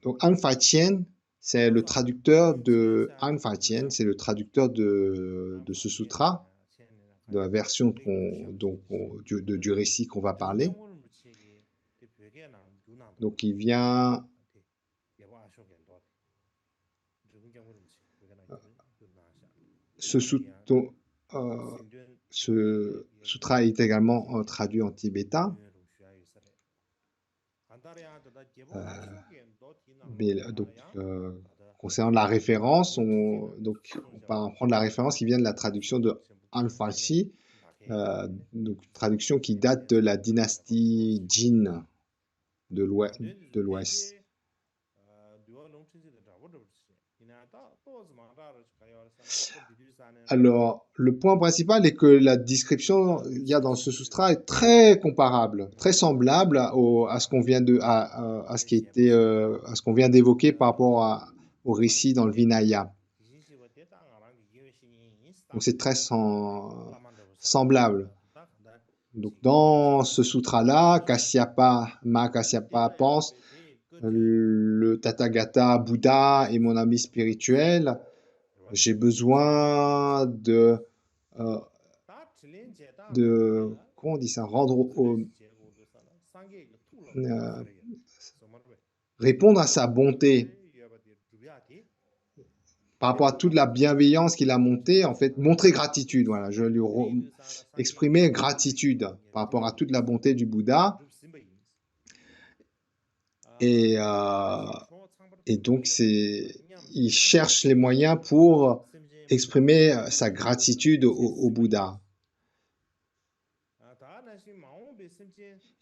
Donc, Anfatien, c'est le traducteur de Anfatien, c'est le traducteur de ce sutra, de la version du récit qu'on va parler. Donc, il vient. Ce sutra est également traduit en tibétain. Concernant la référence, on va prendre la référence qui vient de la traduction de Anfashi, donc traduction qui date de la dynastie Jin de l'Ouest. Alors, le point principal est que la description qu'il y a dans ce sutra est très comparable, très semblable à ce qu'on vient à ce qu'on vient d'évoquer par rapport au récit dans le Vinaya. Donc, c'est très semblable. Donc, dans ce sutra-là, Mahakasyapa pense, le Tathagata Bouddha est mon ami spirituel. J'ai besoin comment on dit ça, répondre à sa bonté par rapport à toute la bienveillance qu'il a montée, en fait, montrer gratitude. Voilà, je vais lui exprimer gratitude par rapport à toute la bonté du Bouddha. Et donc, il cherche les moyens pour exprimer sa gratitude au Bouddha.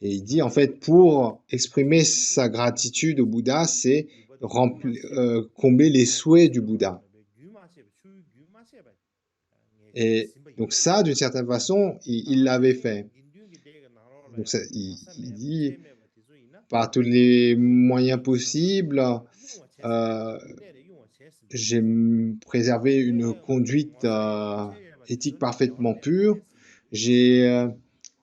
Et il dit, en fait, pour exprimer sa gratitude au Bouddha, c'est combler les souhaits du Bouddha. Et donc ça, d'une certaine façon, il l'avait fait. Donc ça, il dit, par tous les moyens possibles, j'ai préservé une conduite éthique parfaitement pure. J'ai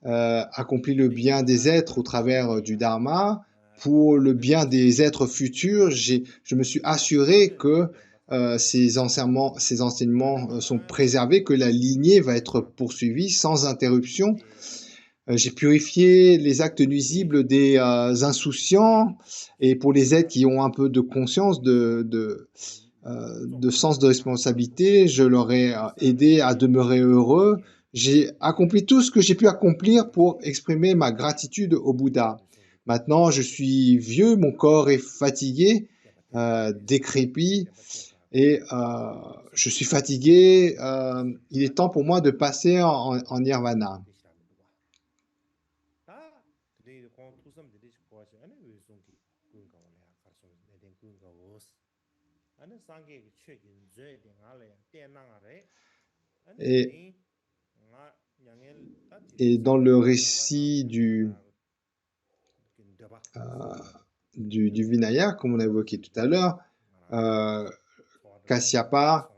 accompli le bien des êtres au travers du Dharma. Pour le bien des êtres futurs, je me suis assuré que ces enseignements sont préservés, que la lignée va être poursuivie sans interruption. J'ai purifié les actes nuisibles des insouciants, et pour les êtres qui ont un peu de conscience, de sens de responsabilité, je leur ai aidé à demeurer heureux. J'ai accompli tout ce que j'ai pu accomplir pour exprimer ma gratitude au Bouddha. Maintenant, je suis vieux, mon corps est fatigué, décrépit, et je suis fatigué. Il est temps pour moi de passer en nirvana. Et dans le récit du Vinaya, comme on a évoqué tout à l'heure, Kasyapa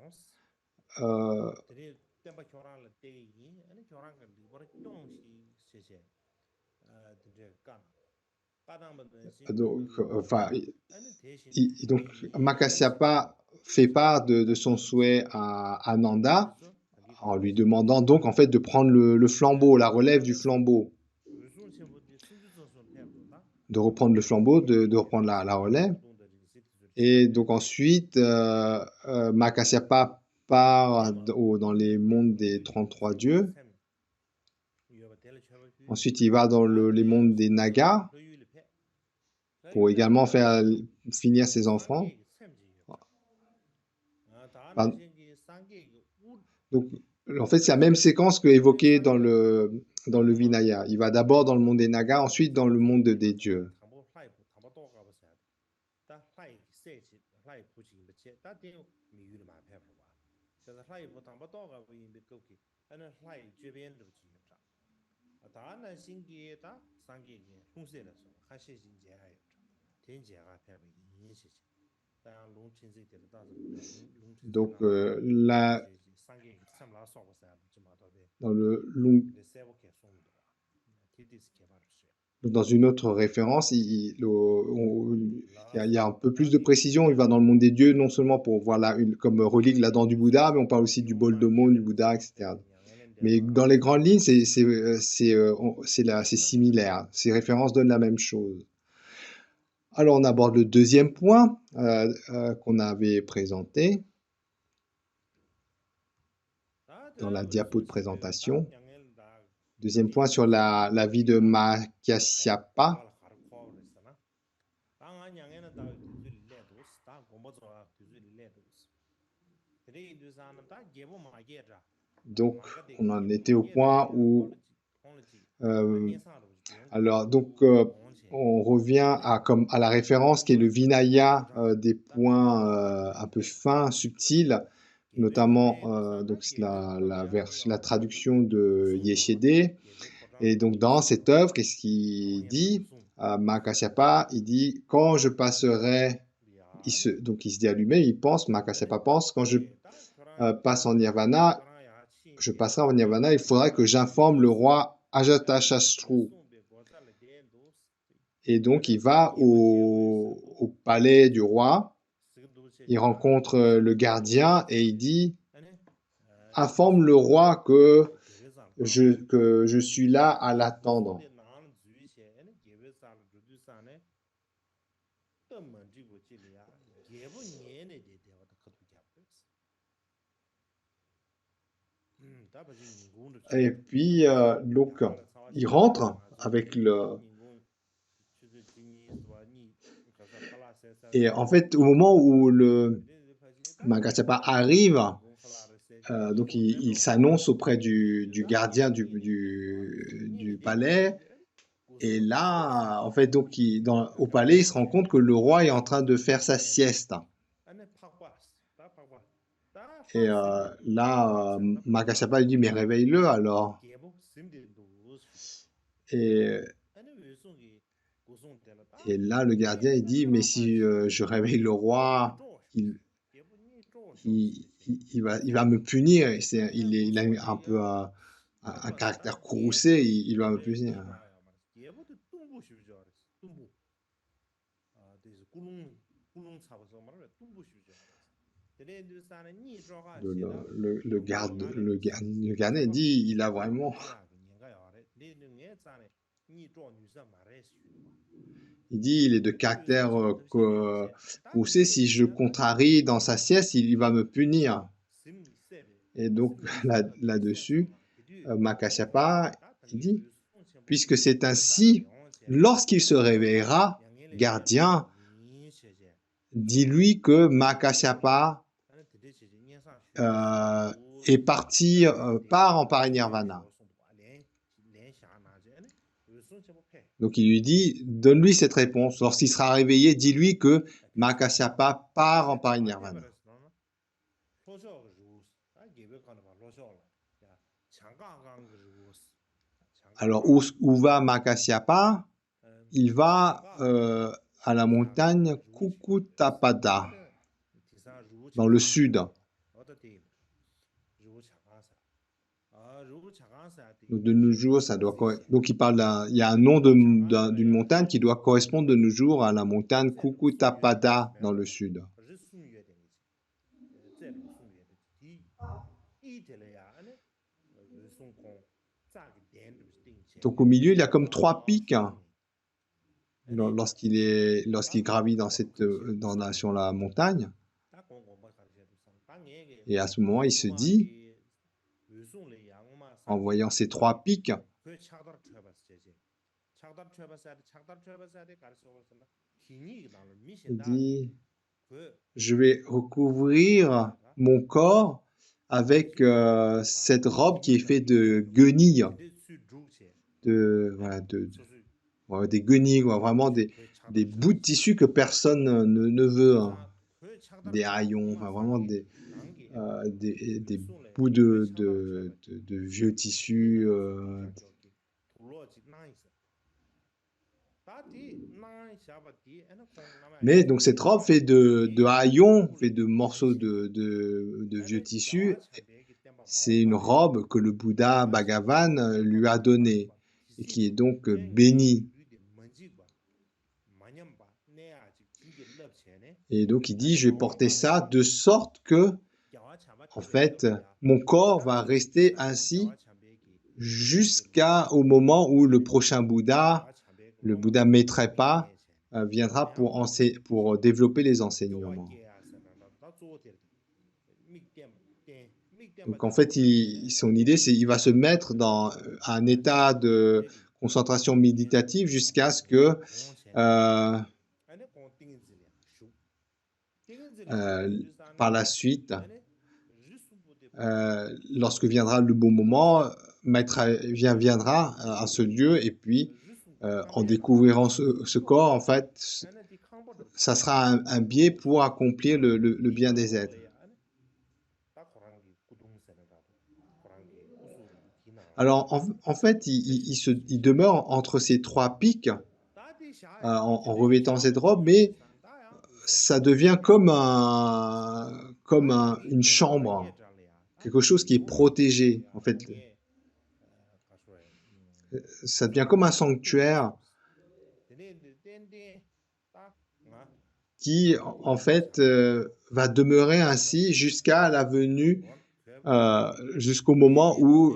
donc Makasyapa fait part de son souhait à Ananda, en lui demandant donc en fait de prendre le flambeau, la relève du flambeau, de reprendre le flambeau, de reprendre la relève. Et donc ensuite, Makasyapa part dans les mondes des 33 dieux. Ensuite, il va dans les mondes des Nagas pour également faire finir ses enfants. Donc, en fait, c'est la même séquence que évoquée dans le Vinaya. Il va d'abord dans le monde des Nagas, ensuite dans le monde des dieux. Donc dans le long, dans une autre référence, il y a un peu plus de précision. Il va dans le monde des dieux, non seulement pour voir comme relique la dent du Bouddha, mais on parle aussi du bol de monde du Bouddha, etc. Mais dans les grandes lignes, c'est similaire. Ces références donnent la même chose. Alors, on aborde le deuxième point qu'on avait présenté dans la diapo de présentation. Deuxième point sur la vie de Makasyapa. Donc, on en était au point où... on revient à la référence qui est le Vinaya des points un peu fins, subtils, notamment donc la traduction de Yeshede. Et donc dans cette œuvre, qu'est-ce qu'il dit Makasyapa, il dit « Quand je passerai », donc il se dit à lui-même, il pense, Makasyapa pense, « Quand je passe en Nirvana, je passerai en Nirvana, il faudra que j'informe le roi Ajatashatru. » Et donc il va au palais du roi, il rencontre le gardien et il dit « Informe le roi que je suis là à l'attendre. » Et puis, donc, il rentre avec le... Et en fait, au moment où le Makasyapa arrive, donc il s'annonce auprès du gardien du palais. Et là, en fait, donc, au palais, il se rend compte que le roi est en train de faire sa sieste. Et là, Makasyapa lui dit, mais réveille-le alors. Et là, le gardien, il dit, mais si je réveille le roi, il va me punir. Il a un peu un caractère courroucé, il va me punir. Le gardien dit, il a vraiment... Il dit, il est de caractère courroucé, si je le contrarie dans sa sieste, il va me punir. Et donc, là-dessus, Makasyapa, il dit, puisque c'est ainsi, lorsqu'il se réveillera, gardien, dis-lui que Makasyapa est parti, part en parinirvana. Donc il lui dit, donne-lui cette réponse. Lorsqu'il sera réveillé, dis-lui que Makasyapa part en parinirvana. Alors où va Makasyapa? Il va à la montagne Kukutapada, dans le sud. Donc de nos jours, ça doit donc il y a un nom d'une montagne qui doit correspondre de nos jours à la montagne Kukutapada dans le sud. Donc au milieu, il y a comme 3 pics lorsqu'il gravit sur la montagne. Et à ce moment, il se dit, en voyant ces 3 pics, il dit, je vais recouvrir mon corps avec cette robe qui est faite de guenilles, des guenilles, vraiment des bouts de tissu que personne ne veut, hein. Des haillons, enfin vraiment des bouts de vieux tissus. Mais donc cette robe fait de haillons, fait de morceaux de vieux tissus. C'est une robe que le Bouddha Bhagavan lui a donnée et qui est donc bénie. Et donc il dit, je vais porter ça de sorte que, en fait, mon corps va rester ainsi jusqu'au moment où le prochain Bouddha, le Bouddha Maitrepa, viendra pour développer les enseignements. Donc en fait, son idée, c'est qu'il va se mettre dans un état de concentration méditative jusqu'à ce que par la suite, lorsque viendra le bon moment, Maître viendra à ce lieu et puis en découvrant ce corps, en fait, ça sera un biais pour accomplir le bien des êtres. Alors en fait, il demeure entre ces trois pics en revêtant cette robe, mais ça devient comme une chambre, quelque chose qui est protégé. En fait, ça devient comme un sanctuaire qui, en fait, va demeurer ainsi jusqu'à la venue, jusqu'au moment où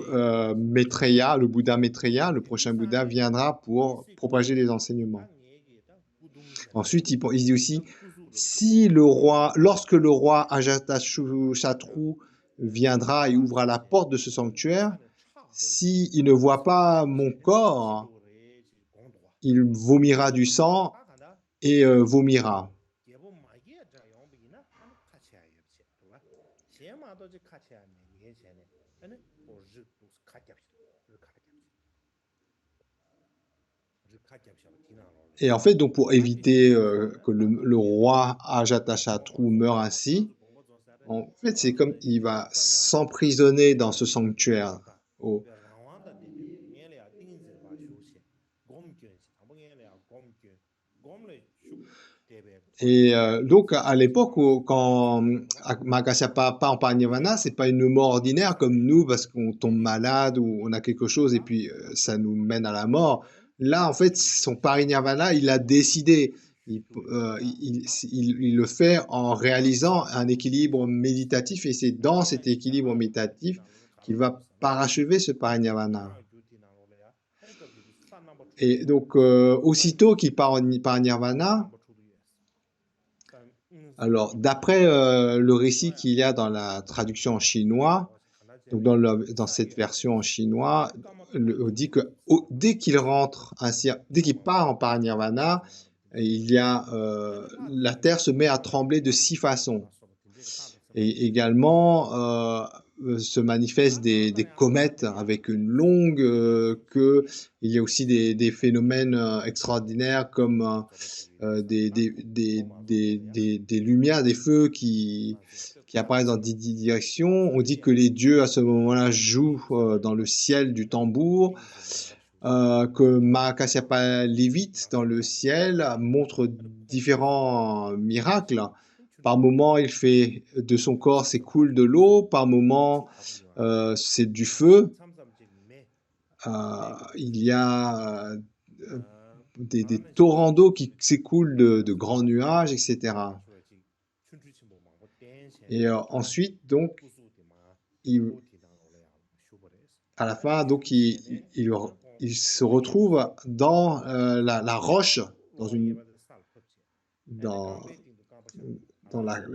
Maitreya, le Bouddha Maitreya, le prochain Bouddha, viendra pour propager les enseignements. Ensuite, il dit aussi, lorsque le roi Ajatashatru viendra et ouvrira la porte de ce sanctuaire, s'il ne voit pas mon corps, il vomira du sang et vomira. Et en fait, donc pour éviter que le roi Ajatashatru meure ainsi, en fait, c'est comme il va s'emprisonner dans ce sanctuaire. Et donc, à l'époque, quand Mahakasyapa part en parinirvana, c'est pas une mort ordinaire comme nous, parce qu'on tombe malade ou on a quelque chose et puis ça nous mène à la mort. Là, en fait, son parinirvana, il a décidé. Il le fait en réalisant un équilibre méditatif et c'est dans cet équilibre méditatif qu'il va parachever ce parinirvana. Et donc, aussitôt qu'il part en parinirvana, alors, d'après le récit qu'il y a dans la traduction en chinois, donc dans cette version en chinois, on dit que dès qu'il rentre, dès qu'il part en parinirvana, la terre se met à trembler de 6 façons. Et également, se manifestent des comètes avec une longue queue. Il y a aussi des phénomènes extraordinaires comme des lumières, des feux qui apparaissent dans 10 directions. On dit que les dieux à ce moment-là jouent dans le ciel du tambour, que Mahakasyapa lévite dans le ciel, montre différents miracles. Par moment, il fait de son corps s'écoule de l'eau, par moment, c'est du feu. Il y a des torrents d'eau qui s'écoulent de grands nuages, etc. Et ensuite, donc, à la fin, donc, il se retrouve dans la roche,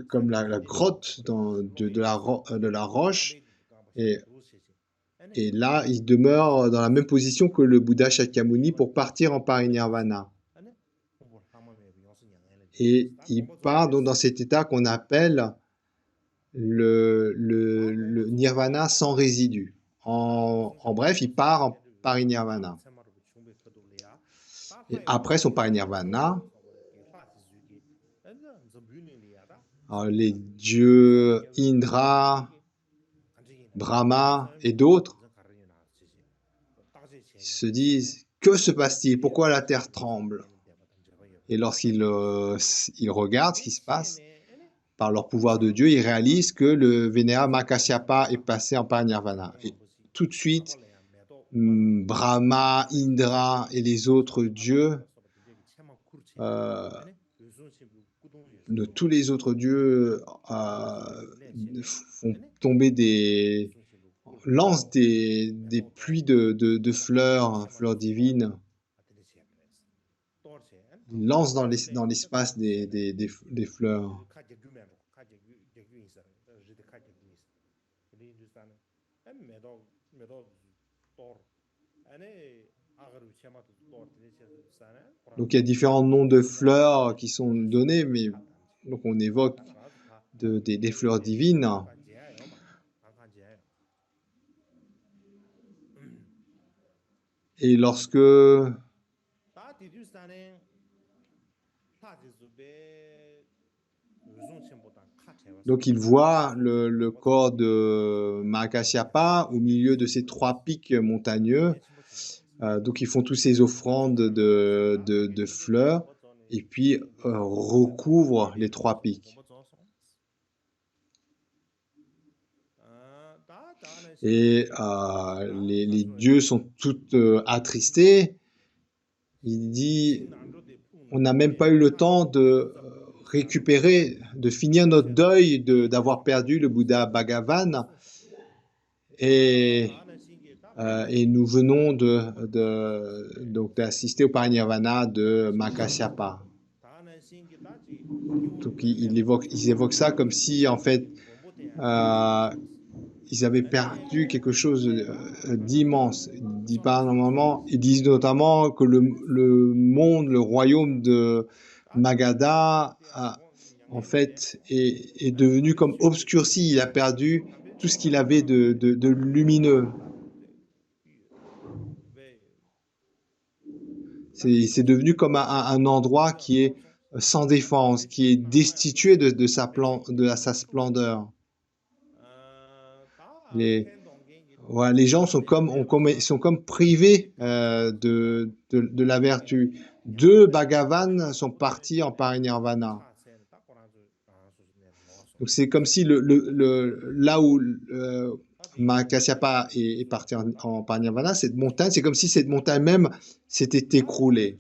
comme la grotte de la roche, et là, il demeure dans la même position que le Bouddha Shakyamuni pour partir en parinirvana. Et il part donc dans cet état qu'on appelle le nirvana sans résidu. En bref, il part en parinirvana. Et après son parinirvana, Alors, les dieux Indra, Brahma et d'autres se disent, que se passe-t-il? Pourquoi la terre tremble? Et lorsqu'ils ils regardent ce qui se passe, par leur pouvoir de Dieu, ils réalisent que le vénérat Makasyapa est passé en parinirvana. Et tout de suite, Brahma, Indra et les autres dieux, tous les autres dieux font tomber lancent des pluies de fleurs, fleurs divines, lancent dans l'espace des fleurs. Donc il y a différents noms de fleurs qui sont donnés, mais donc on évoque des fleurs divines. Et lorsque donc il voit le corps de Makasyapa au milieu de ces trois pics montagneux. Donc ils font tous ces offrandes de fleurs et puis recouvrent les trois pics. Et les dieux sont tous attristés. Il dit, on n'a même pas eu le temps de récupérer, de finir notre deuil d'avoir perdu le Bouddha Bhagavan. Et nous venons donc d'assister au parinirvana de Makasyapa. Donc ils évoquent ça comme si en fait ils avaient perdu quelque chose d'immense. Ils disent notamment que le monde, le royaume de Magadha en fait est devenu comme obscurci. Il a perdu tout ce qu'il avait de lumineux. C'est devenu comme un endroit qui est sans défense, qui est destitué de sa splendeur. Les gens sont comme privés de la vertu. Deux Bhagavan sont partis en parinirvana. Donc c'est comme si là où Makasyapa est parti en parinirvana, cette montagne, c'est comme si cette montagne même s'était écroulée.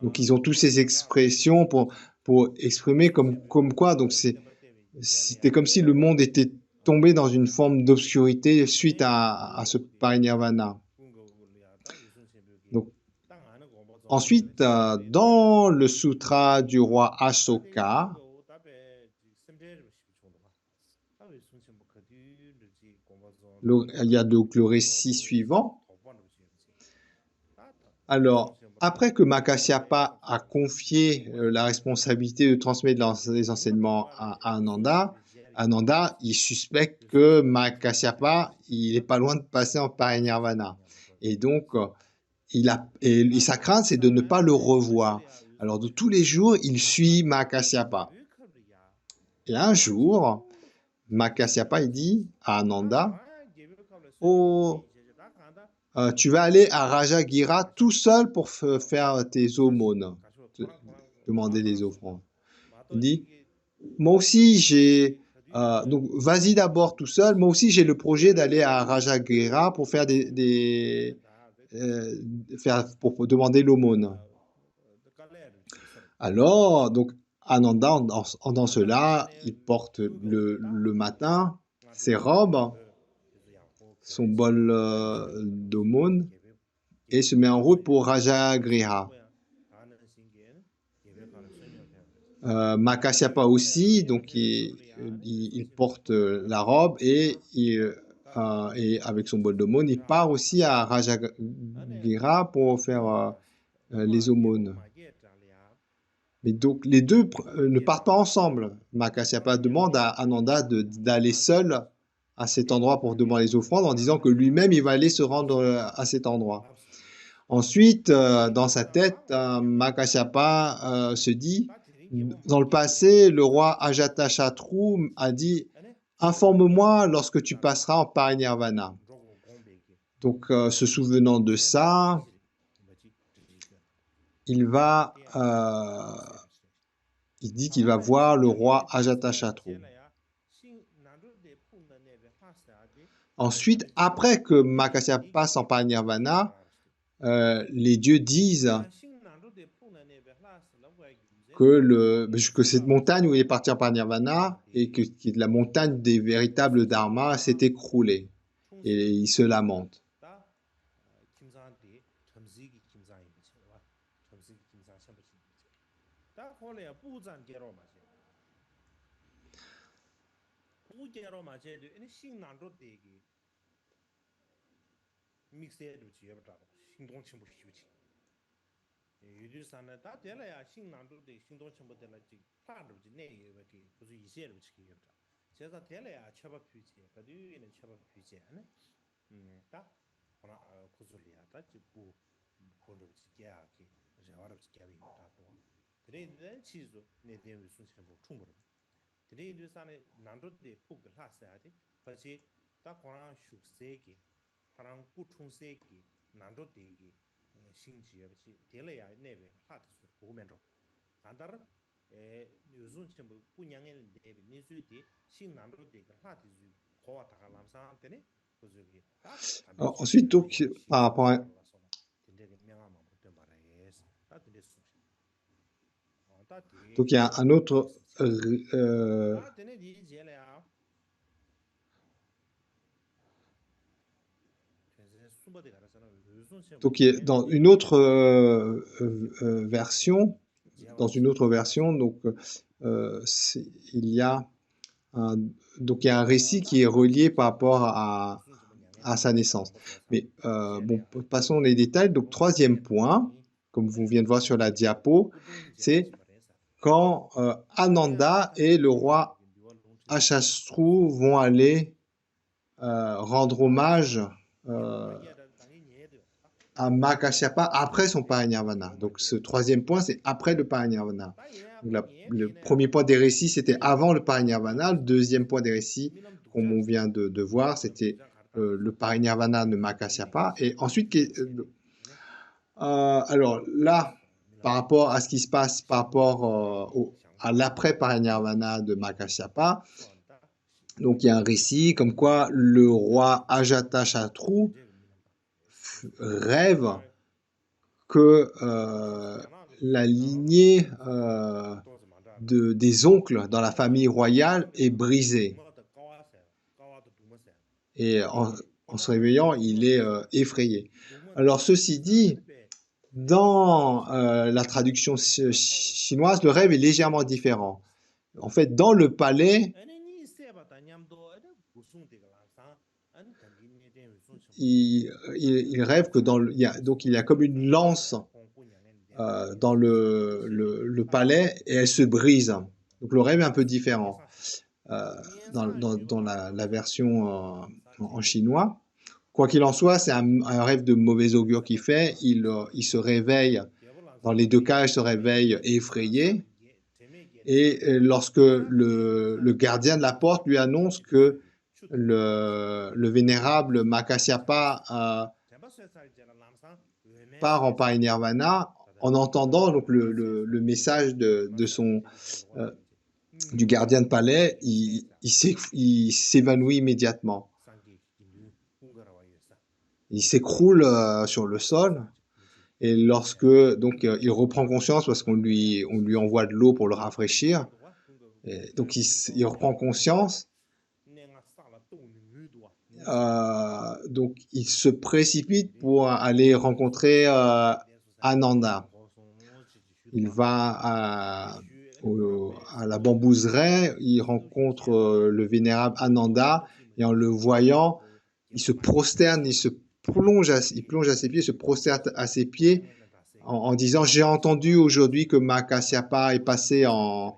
Donc ils ont tous ces expressions pour exprimer comme quoi, donc c'était comme si le monde était tombé dans une forme d'obscurité suite à ce parinirvana. Donc, ensuite, dans le sutra du roi Ashoka, il y a donc le récit suivant. Alors, après que Makasyapa a confié la responsabilité de transmettre les enseignements à Ananda, il suspecte que Makasyapa, il n'est pas loin de passer en parinirvana. Et donc, sa crainte, c'est de ne pas le revoir. Alors, de tous les jours, il suit Makasyapa. Et un jour, Makasyapa, il dit à Ananda, « Oh, tu vas aller à Rajagira tout seul pour faire tes aumônes, demander les offrandes. » Il dit, moi aussi donc vas-y d'abord tout seul, moi aussi j'ai le projet d'aller à Rajagira pour faire pour demander l'aumône. Alors, donc Ananda, dans cela, il porte le matin ses robes, son bol d'aumône, et se met en route pour Rajagriha. Makasyapa aussi, donc il porte la robe et avec son bol d'aumône, il part aussi à Rajagriha pour faire les aumônes. Mais donc les deux ne partent pas ensemble. Makasyapa demande à Ananda d'aller seul à cet endroit pour demander les offrandes en disant que lui-même il va aller se rendre à cet endroit. Ensuite, dans sa tête, Makashyapa se dit, dans le passé, le roi Ajatashatru a dit, informe-moi lorsque tu passeras en parinirvana. Donc, se souvenant de ça, il dit qu'il va voir le roi Ajatashatru. Ensuite, après que Makashyapa passe en parinirvana, les dieux disent que cette montagne où il est parti en parinirvana et que la montagne des véritables dharmas s'est écroulée. Et il se lamente. Alors, ensuite, donc, par rapport à... Donc, il y a un autre... donc, dans une autre version, donc, il y a donc il y a un récit qui est relié par rapport à sa naissance. Mais bon, passons les détails. Donc, troisième point, comme vous venez de voir sur la diapo, c'est quand Ananda et le roi Ashastru vont aller rendre hommage à Makashyapa après son parinirvana. Donc, ce troisième point, c'est après le parinirvana. Le premier point des récits, c'était avant le parinirvana. Le deuxième point des récits, comme on vient de voir, c'était le parinirvana de Makashyapa. Et ensuite, alors là, par rapport à ce qui se passe par rapport à l'après-parinirvana de Makashyapa, donc il y a un récit comme quoi le roi Ajatashatru rêve que la lignée des oncles dans la famille royale est brisée. Et en se réveillant, il est effrayé. Alors, ceci dit, dans la traduction chinoise, le rêve est légèrement différent. En fait, dans le palais, il rêve que il y a comme une lance dans le palais et elle se brise. Donc le rêve est un peu différent dans la version en chinois. Quoi qu'il en soit, c'est un rêve de mauvais augure qu'il fait. Il se réveille, dans les deux cas, il se réveille effrayé. Et lorsque le gardien de la porte lui annonce que le vénérable Makashyapa part en parinirvana, en entendant donc le message du gardien de palais, il s'évanouit immédiatement. Il s'écroule sur le sol. Et lorsque donc il reprend conscience parce qu'on lui envoie de l'eau pour le rafraîchir, et donc il reprend conscience. Donc il se précipite pour aller rencontrer Ananda. Il va à la bambouseraie, il rencontre le vénérable Ananda et en le voyant, il se prosterne, il plonge à ses pieds, il se prosterne à ses pieds en disant j'ai entendu aujourd'hui que Makashyapa est passé en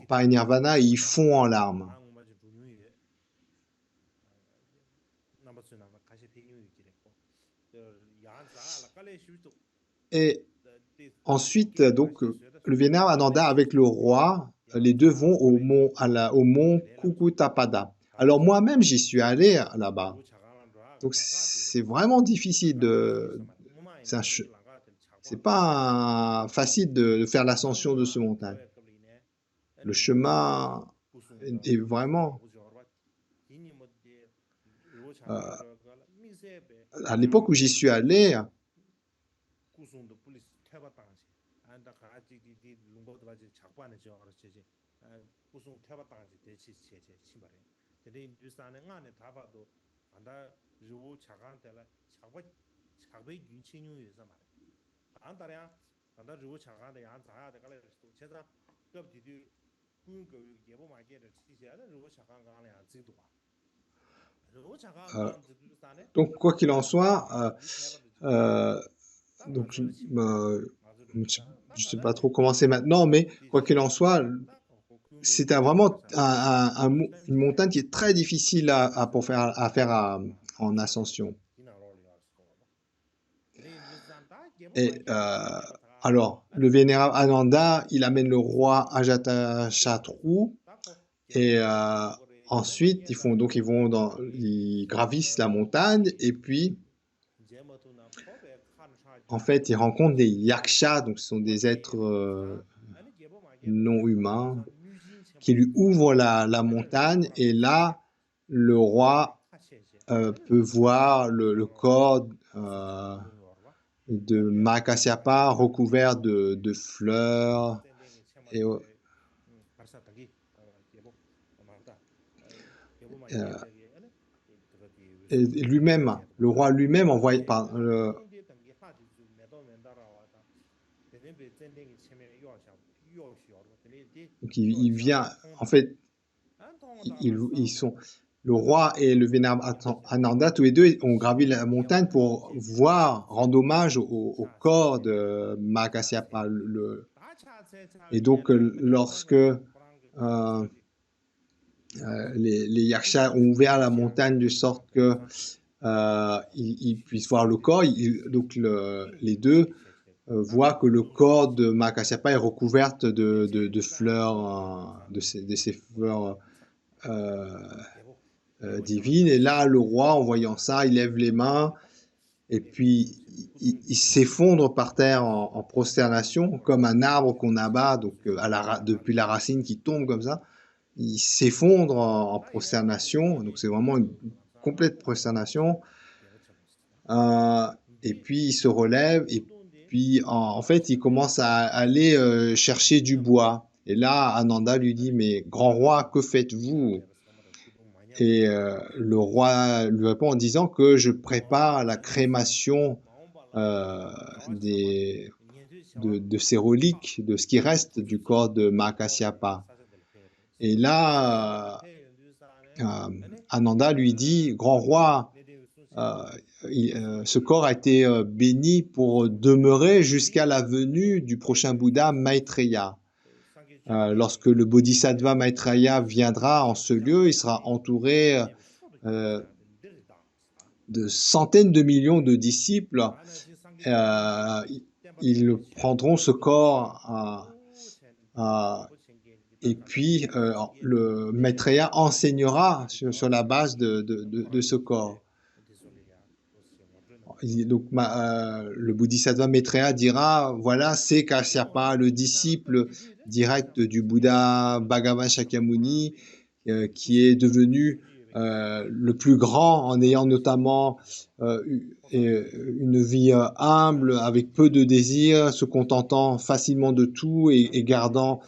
parinirvana et il fond en larmes. Et ensuite, donc, le vénérable Ananda avec le roi, les deux vont au mont Kukutapada. Alors moi-même, j'y suis allé là-bas. Donc c'est vraiment difficile c'est un c'est pas facile de faire l'ascension de ce montagne. Le chemin est vraiment euh, à l'époque où j'y suis allé, euh, donc quoi qu'il en soit, donc je sais pas trop comment c'est maintenant, mais quoi qu'il en soit, c'était vraiment une montagne qui est très difficile à faire en ascension. Et alors, le vénérable Ananda, il amène le roi Ajatashatru et ensuite ils gravissent la montagne et puis en fait ils rencontrent des yakshas, donc ce sont des êtres non humains qui lui ouvrent la montagne et là le roi peut voir le corps de Mahakasyapa recouvert de fleurs et, euh, et lui-même, le roi lui-même envoyé par donc il vient en fait ils sont le roi et le vénérable Ananda, tous les deux ont gravi la montagne pour rendre hommage au corps de Mahakasyapa. Et donc, lorsque les yakshas ont ouvert la montagne de sorte que ils puissent voir le corps, donc les deux voient que le corps de Mahakasyapa est recouvert de fleurs, de ces fleurs divines. Et là, le roi, en voyant ça, il lève les mains et puis il s'effondre par terre en prosternation, comme un arbre qu'on abat, donc depuis la racine qui tombe comme ça. Il s'effondre en prosternation, donc c'est vraiment une complète prosternation. Euh, et puis il se relève et puis en fait il commence à aller chercher du bois. Et là Ananda lui dit mais grand roi que faites-vous? Et le roi lui répond en disant que je prépare la crémation euh, de ces reliques, de ce qui reste du corps de Mahakasyapa. Et là Ananda lui dit grand roi, euh, ce corps a été béni pour demeurer jusqu'à la venue du prochain Bouddha Maitreya. Lorsque le Bodhisattva Maitreya viendra en ce lieu, il sera entouré euh, de centaines de millions de disciples. Euh, ils prendront ce corps et puis le Maitreya enseignera sur la base de ce corps. Donc, le Bodhisattva Maitreya dira, voilà, c'est Kasyapa, le disciple direct du Bouddha Bhagavan Shakyamuni, qui est devenu le plus grand en ayant notamment une vie humble, avec peu de désirs, se contentant facilement de tout et gardant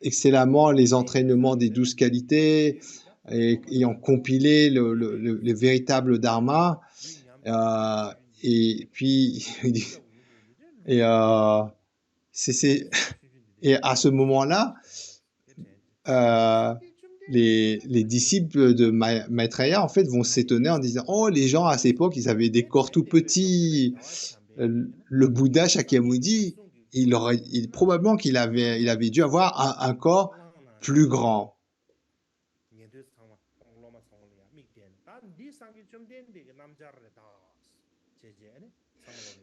excellemment les entraînements des 12 qualités et ayant compilé le véritable dharma. Euh, et puis, et, c'est, et à ce moment-là, euh, les disciples de Maitreya en fait vont s'étonner en disant oh les gens à cette époque ils avaient des corps tout petits. Le Bouddha Shakyamuni probablement il avait dû avoir un corps plus grand.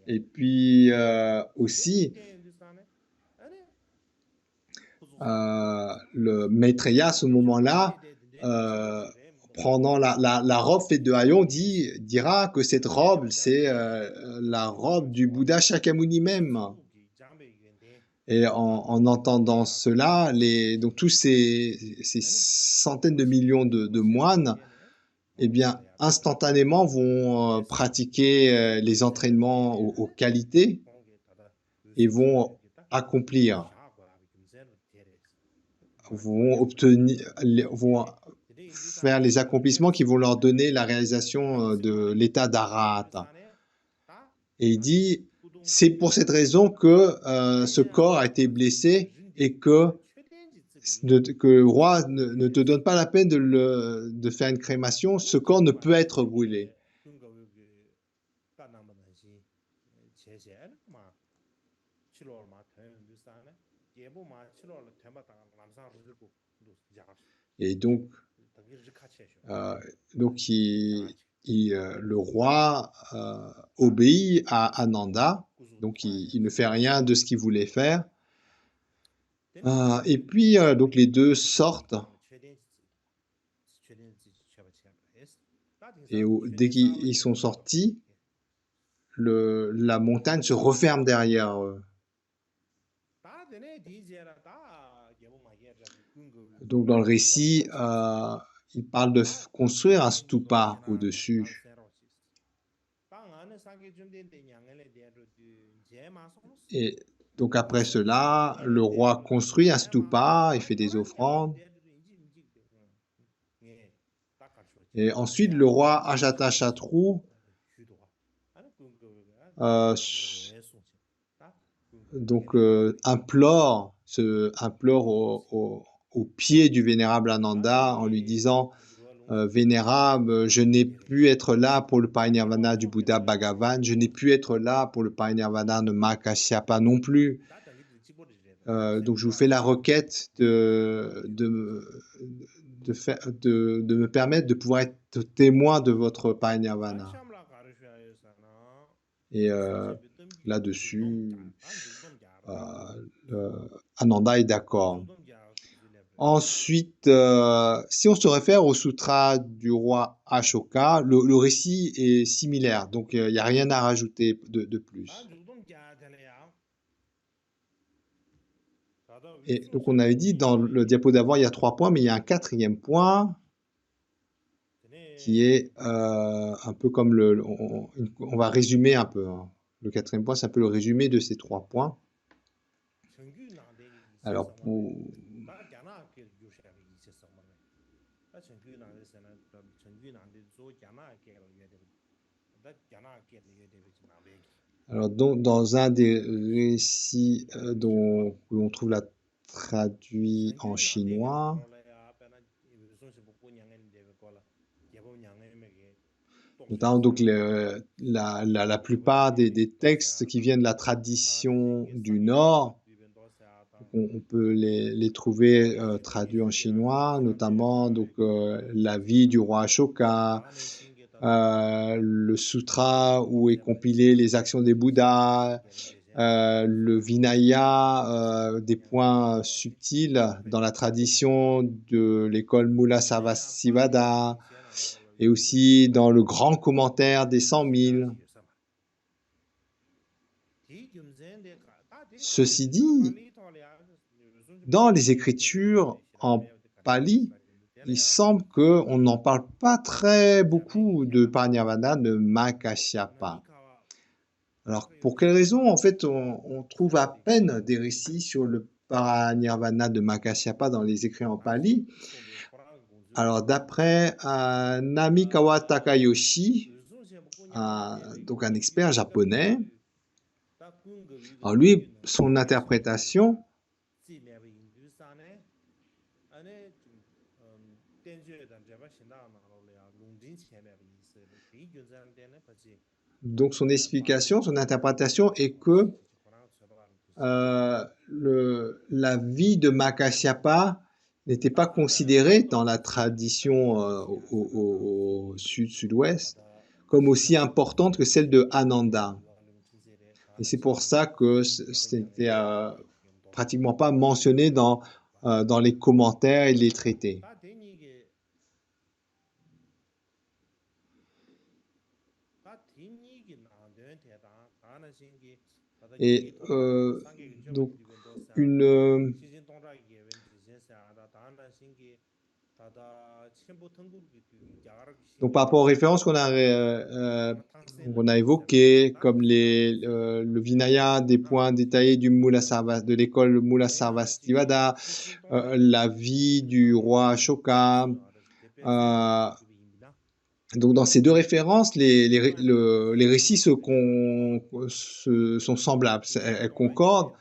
Et puis aussi, le Maitreya, à ce moment-là, euh, prenant la robe faite de haillons, dira que cette robe, c'est la robe du Bouddha Shakyamuni même. Et en entendant cela, donc tous ces centaines de millions de moines, eh bien, instantanément vont pratiquer les entraînements aux qualités et vont accomplir, vont obtenir, vont faire les accomplissements qui vont leur donner la réalisation de l'état d'arahata. Et il dit, c'est pour cette raison que ce corps a été blessé et que le roi ne te donne pas la peine de faire une crémation, ce corps ne peut être brûlé. Et donc, le roi obéit à Ananda, donc il ne fait rien de ce qu'il voulait faire. Et puis, donc les deux sortent. Et dès qu'ils sont sortis, la montagne se referme derrière eux. Donc dans le récit, il parle de construire un stupa au-dessus. Et donc après cela, le roi construit un stupa, il fait des offrandes. Et ensuite, le roi Ajatashatru implore au pied du vénérable Ananda en lui disant Vénérable, je n'ai pu être là pour le parinirvana du Bouddha Bhagavan, je n'ai pu être là pour le parinirvana de Mahakasyapa non plus. Donc je vous fais la requête de me permettre de pouvoir être témoin de votre parinirvana. Et là-dessus, Ananda est d'accord. Ensuite, si on se réfère au sutra du roi Ashoka, le récit est similaire, donc il n'y a rien à rajouter de plus. Et donc on avait dit dans le diapo d'avant, il y a 3 points, mais il y a un 4e point qui est un peu comme on va résumer un peu. Hein. Le 4e point, c'est un peu le résumé de ces 3 points. Alors, donc, dans un des récits où on trouve la traduit en chinois, notamment donc la plupart des textes qui viennent de la tradition du Nord, on peut les trouver traduits en chinois, notamment donc la vie du roi Ashoka, le sutra où est compilé les actions des Bouddhas, le Vinaya, des points subtils dans la tradition de l'école Mula Sarvastivada, et aussi dans le grand commentaire des 100 000. Ceci dit, dans les écritures en pali, il semble qu'on n'en parle pas très beaucoup de parinirvana de Mahakasyapa. Alors, pour quelle raison? En fait, on trouve à peine des récits sur le parinirvana de Mahakasyapa dans les écrits en pali. Alors, d'après Namikawa Takayoshi, donc un expert japonais, alors lui, son interprétation, donc son explication, son interprétation est que la vie de Mahakasyapa n'était pas considérée dans la tradition au sud-sud-ouest comme aussi importante que celle de Ananda. Et c'est pour ça que c'était pratiquement pas mentionné dans les commentaires et les traités. Et donc, une, donc par rapport aux références qu'on a évoquées, comme le Vinaya des points détaillés de l'école Mula Sarvastivada, la vie du roi Ashoka. Donc dans ces deux références, les récits sont semblables, elles concordent.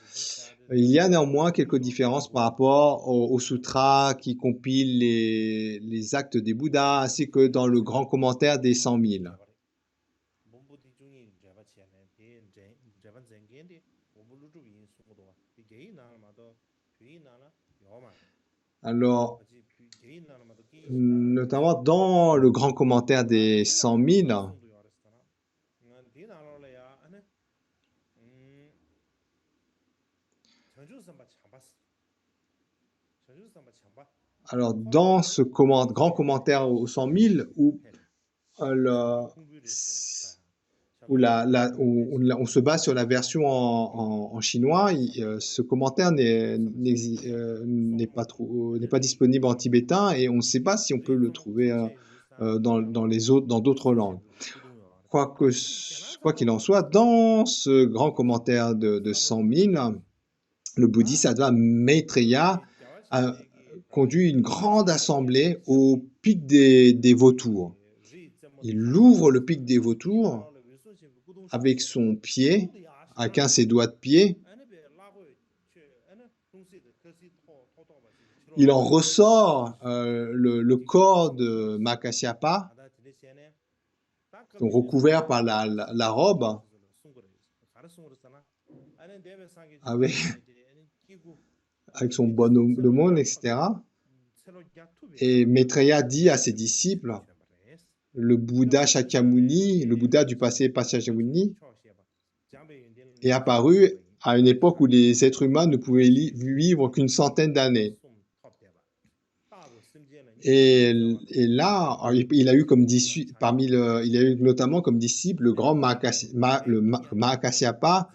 Il y a néanmoins quelques différences par rapport au sutra qui compile les actes des Bouddhas, ainsi que dans le grand commentaire des 100 000. Alors, notamment dans le grand commentaire des 100 000, alors dans ce grand commentaire aux 100 000, où on se base sur la version en chinois, ce commentaire n'est pas disponible en tibétain et on ne sait pas si on peut le trouver dans d'autres langues. Quoi qu'il en soit, dans ce grand commentaire de 100 000, le Bodhisattva Maitreya a conduit une grande assemblée au pic des vautours. Il ouvre le pic des vautours avec son pied, avec un de ses doigts de pied. Il en ressort le corps de Mahakasyapa, donc recouvert par la robe, avec son bonhomme, etc. Et Maitreya dit à ses disciples, le Bouddha Shakyamuni, le Bouddha du passé Shakyamuni, est apparu à une époque où les êtres humains ne pouvaient vivre qu'une centaine d'années. Et là, il a eu notamment comme disciple le grand Mahakasyapa,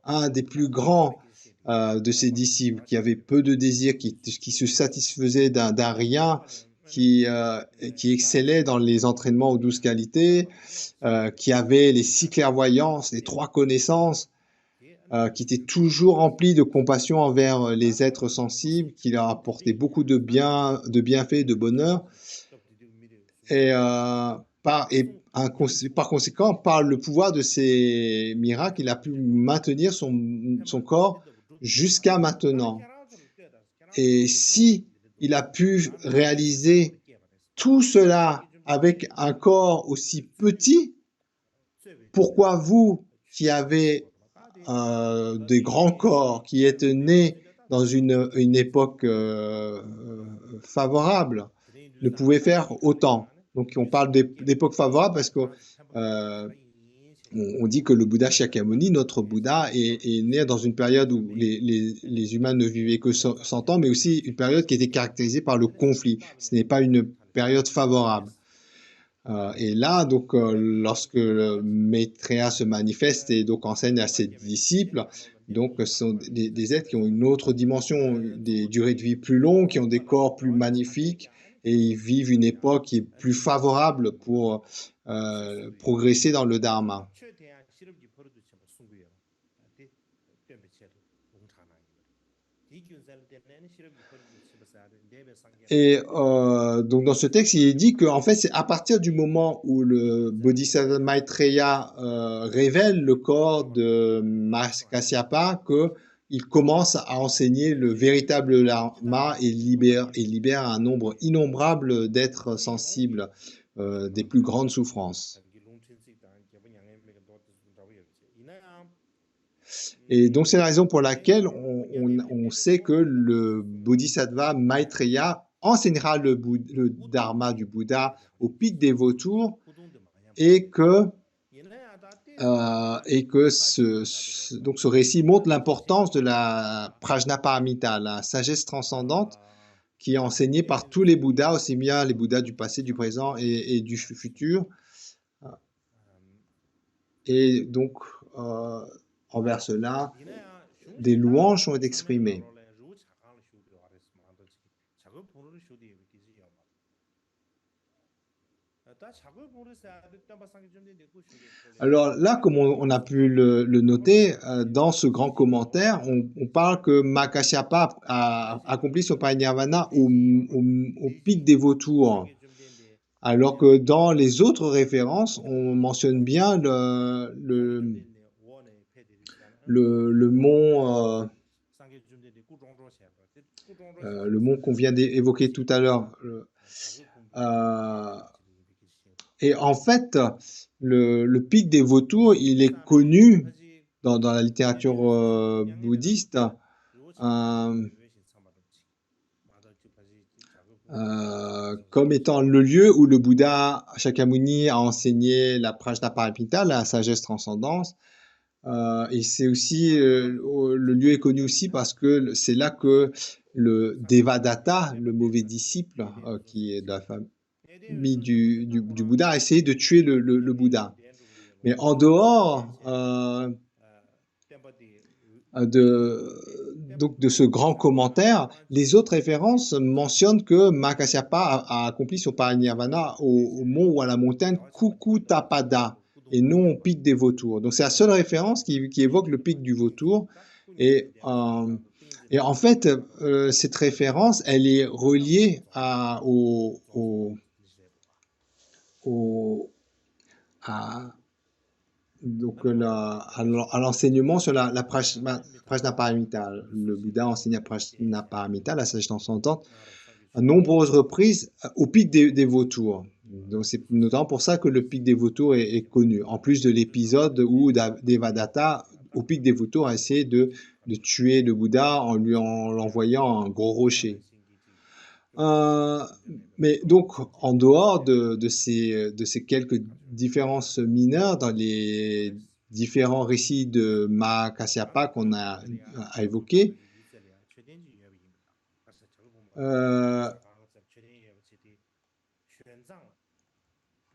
un des plus grands de ses disciples, qui avait peu de désirs, qui se satisfaisait d'un rien, qui excellait dans les entraînements aux 12 qualités, qui avait les 6 clairvoyances, les 3 connaissances, qui était toujours rempli de compassion envers les êtres sensibles, qui leur apportait beaucoup de bienfaits, de bonheur. Et par conséquent, par le pouvoir de ces miracles, il a pu maintenir son corps jusqu'à maintenant. Et si il a pu réaliser tout cela avec un corps aussi petit, pourquoi vous, qui avez des grands corps, qui êtes nés dans une époque favorable, ne pouvez faire autant? Donc on parle d'époque favorable parce que on dit que le Bouddha Shakyamuni, notre Bouddha, est né dans une période où les humains ne vivaient que 100 ans, mais aussi une période qui était caractérisée par le conflit. Ce n'est pas une période favorable. Et là, donc, lorsque Maitreya se manifeste et donc enseigne à ses disciples, donc ce sont des êtres qui ont une autre dimension, des durées de vie plus longues, qui ont des corps plus magnifiques, et ils vivent une époque qui est plus favorable pour progresser dans le Dharma. Et donc dans ce texte, il est dit qu'en fait, c'est à partir du moment où le Bodhisattva Maitreya révèle le corps de Mahakasyapa qu'il commence à enseigner le véritable Dharma et libère un nombre innombrable d'êtres sensibles des plus grandes souffrances. Et donc c'est la raison pour laquelle on sait que le Bodhisattva Maitreya enseignera le Dharma du Bouddha au pic des vautours et que et que donc ce récit montre l'importance de la Prajnaparamita, la sagesse transcendante qui est enseignée par tous les Bouddhas, aussi bien les Bouddhas du passé, du présent et du futur. Et donc, envers cela, des louanges sont exprimées. Alors là, comme on a pu le noter, dans ce grand commentaire, on parle que Makashyapa a accompli son parinirvana au pic des vautours, alors que dans les autres références, on mentionne bien le mont qu'on vient d'évoquer tout à l'heure. Et en fait, le pic des vautours, il est connu dans la littérature bouddhiste comme étant le lieu où le Bouddha Shakyamuni a enseigné la Prajnaparamita, la sagesse transcendance. Et c'est aussi, le lieu est connu aussi parce que c'est là que le Devadatta, le mauvais disciple, qui est de la famille du Bouddha, a essayé de tuer le Bouddha. Mais en dehors de ce grand commentaire, les autres références mentionnent que Makashyapa a accompli son parinirvana au mont ou à la montagne Kukutapada et non au pic des vautours. Donc c'est la seule référence qui évoque le pic du vautour. Et en fait, cette référence, elle est reliée à donc à l'enseignement sur la Prajnaparamita. Le Bouddha enseigne la Prajnaparamita, la sagesse transcendante, à nombreuses reprises au pic des vautours. Donc c'est notamment pour ça que le pic des vautours est connu. En plus de l'épisode où Devadatta, au pic des vautours, a essayé de tuer le Bouddha en l'envoyant un gros rocher. Mais donc, en dehors de ces quelques différences mineures dans les différents récits de Mahakasyapa qu'on a évoqués,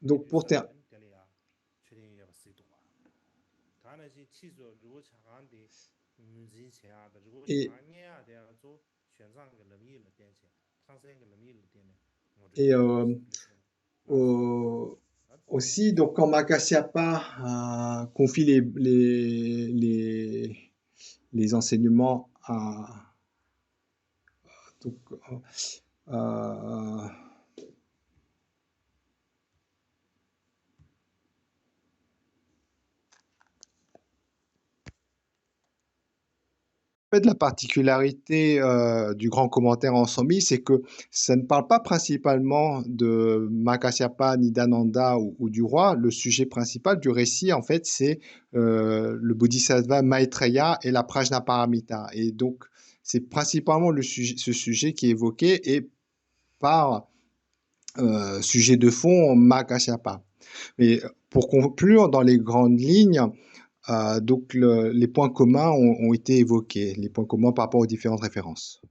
donc pour terminer, et aussi, donc quand Mahakasyapa confie les enseignements à donc, en fait, la particularité du grand commentaire en 100 000, c'est que ça ne parle pas principalement de Mahakasyapa, Nidhananda ou du roi. Le sujet principal du récit, en fait, c'est le Bodhisattva Maitreya et la Prajnaparamita. Et donc, c'est principalement ce sujet qui est évoqué et par sujet de fond Mahakasyapa. Mais pour conclure, dans les grandes lignes, donc les points communs ont été évoqués, les points communs par rapport aux différentes références.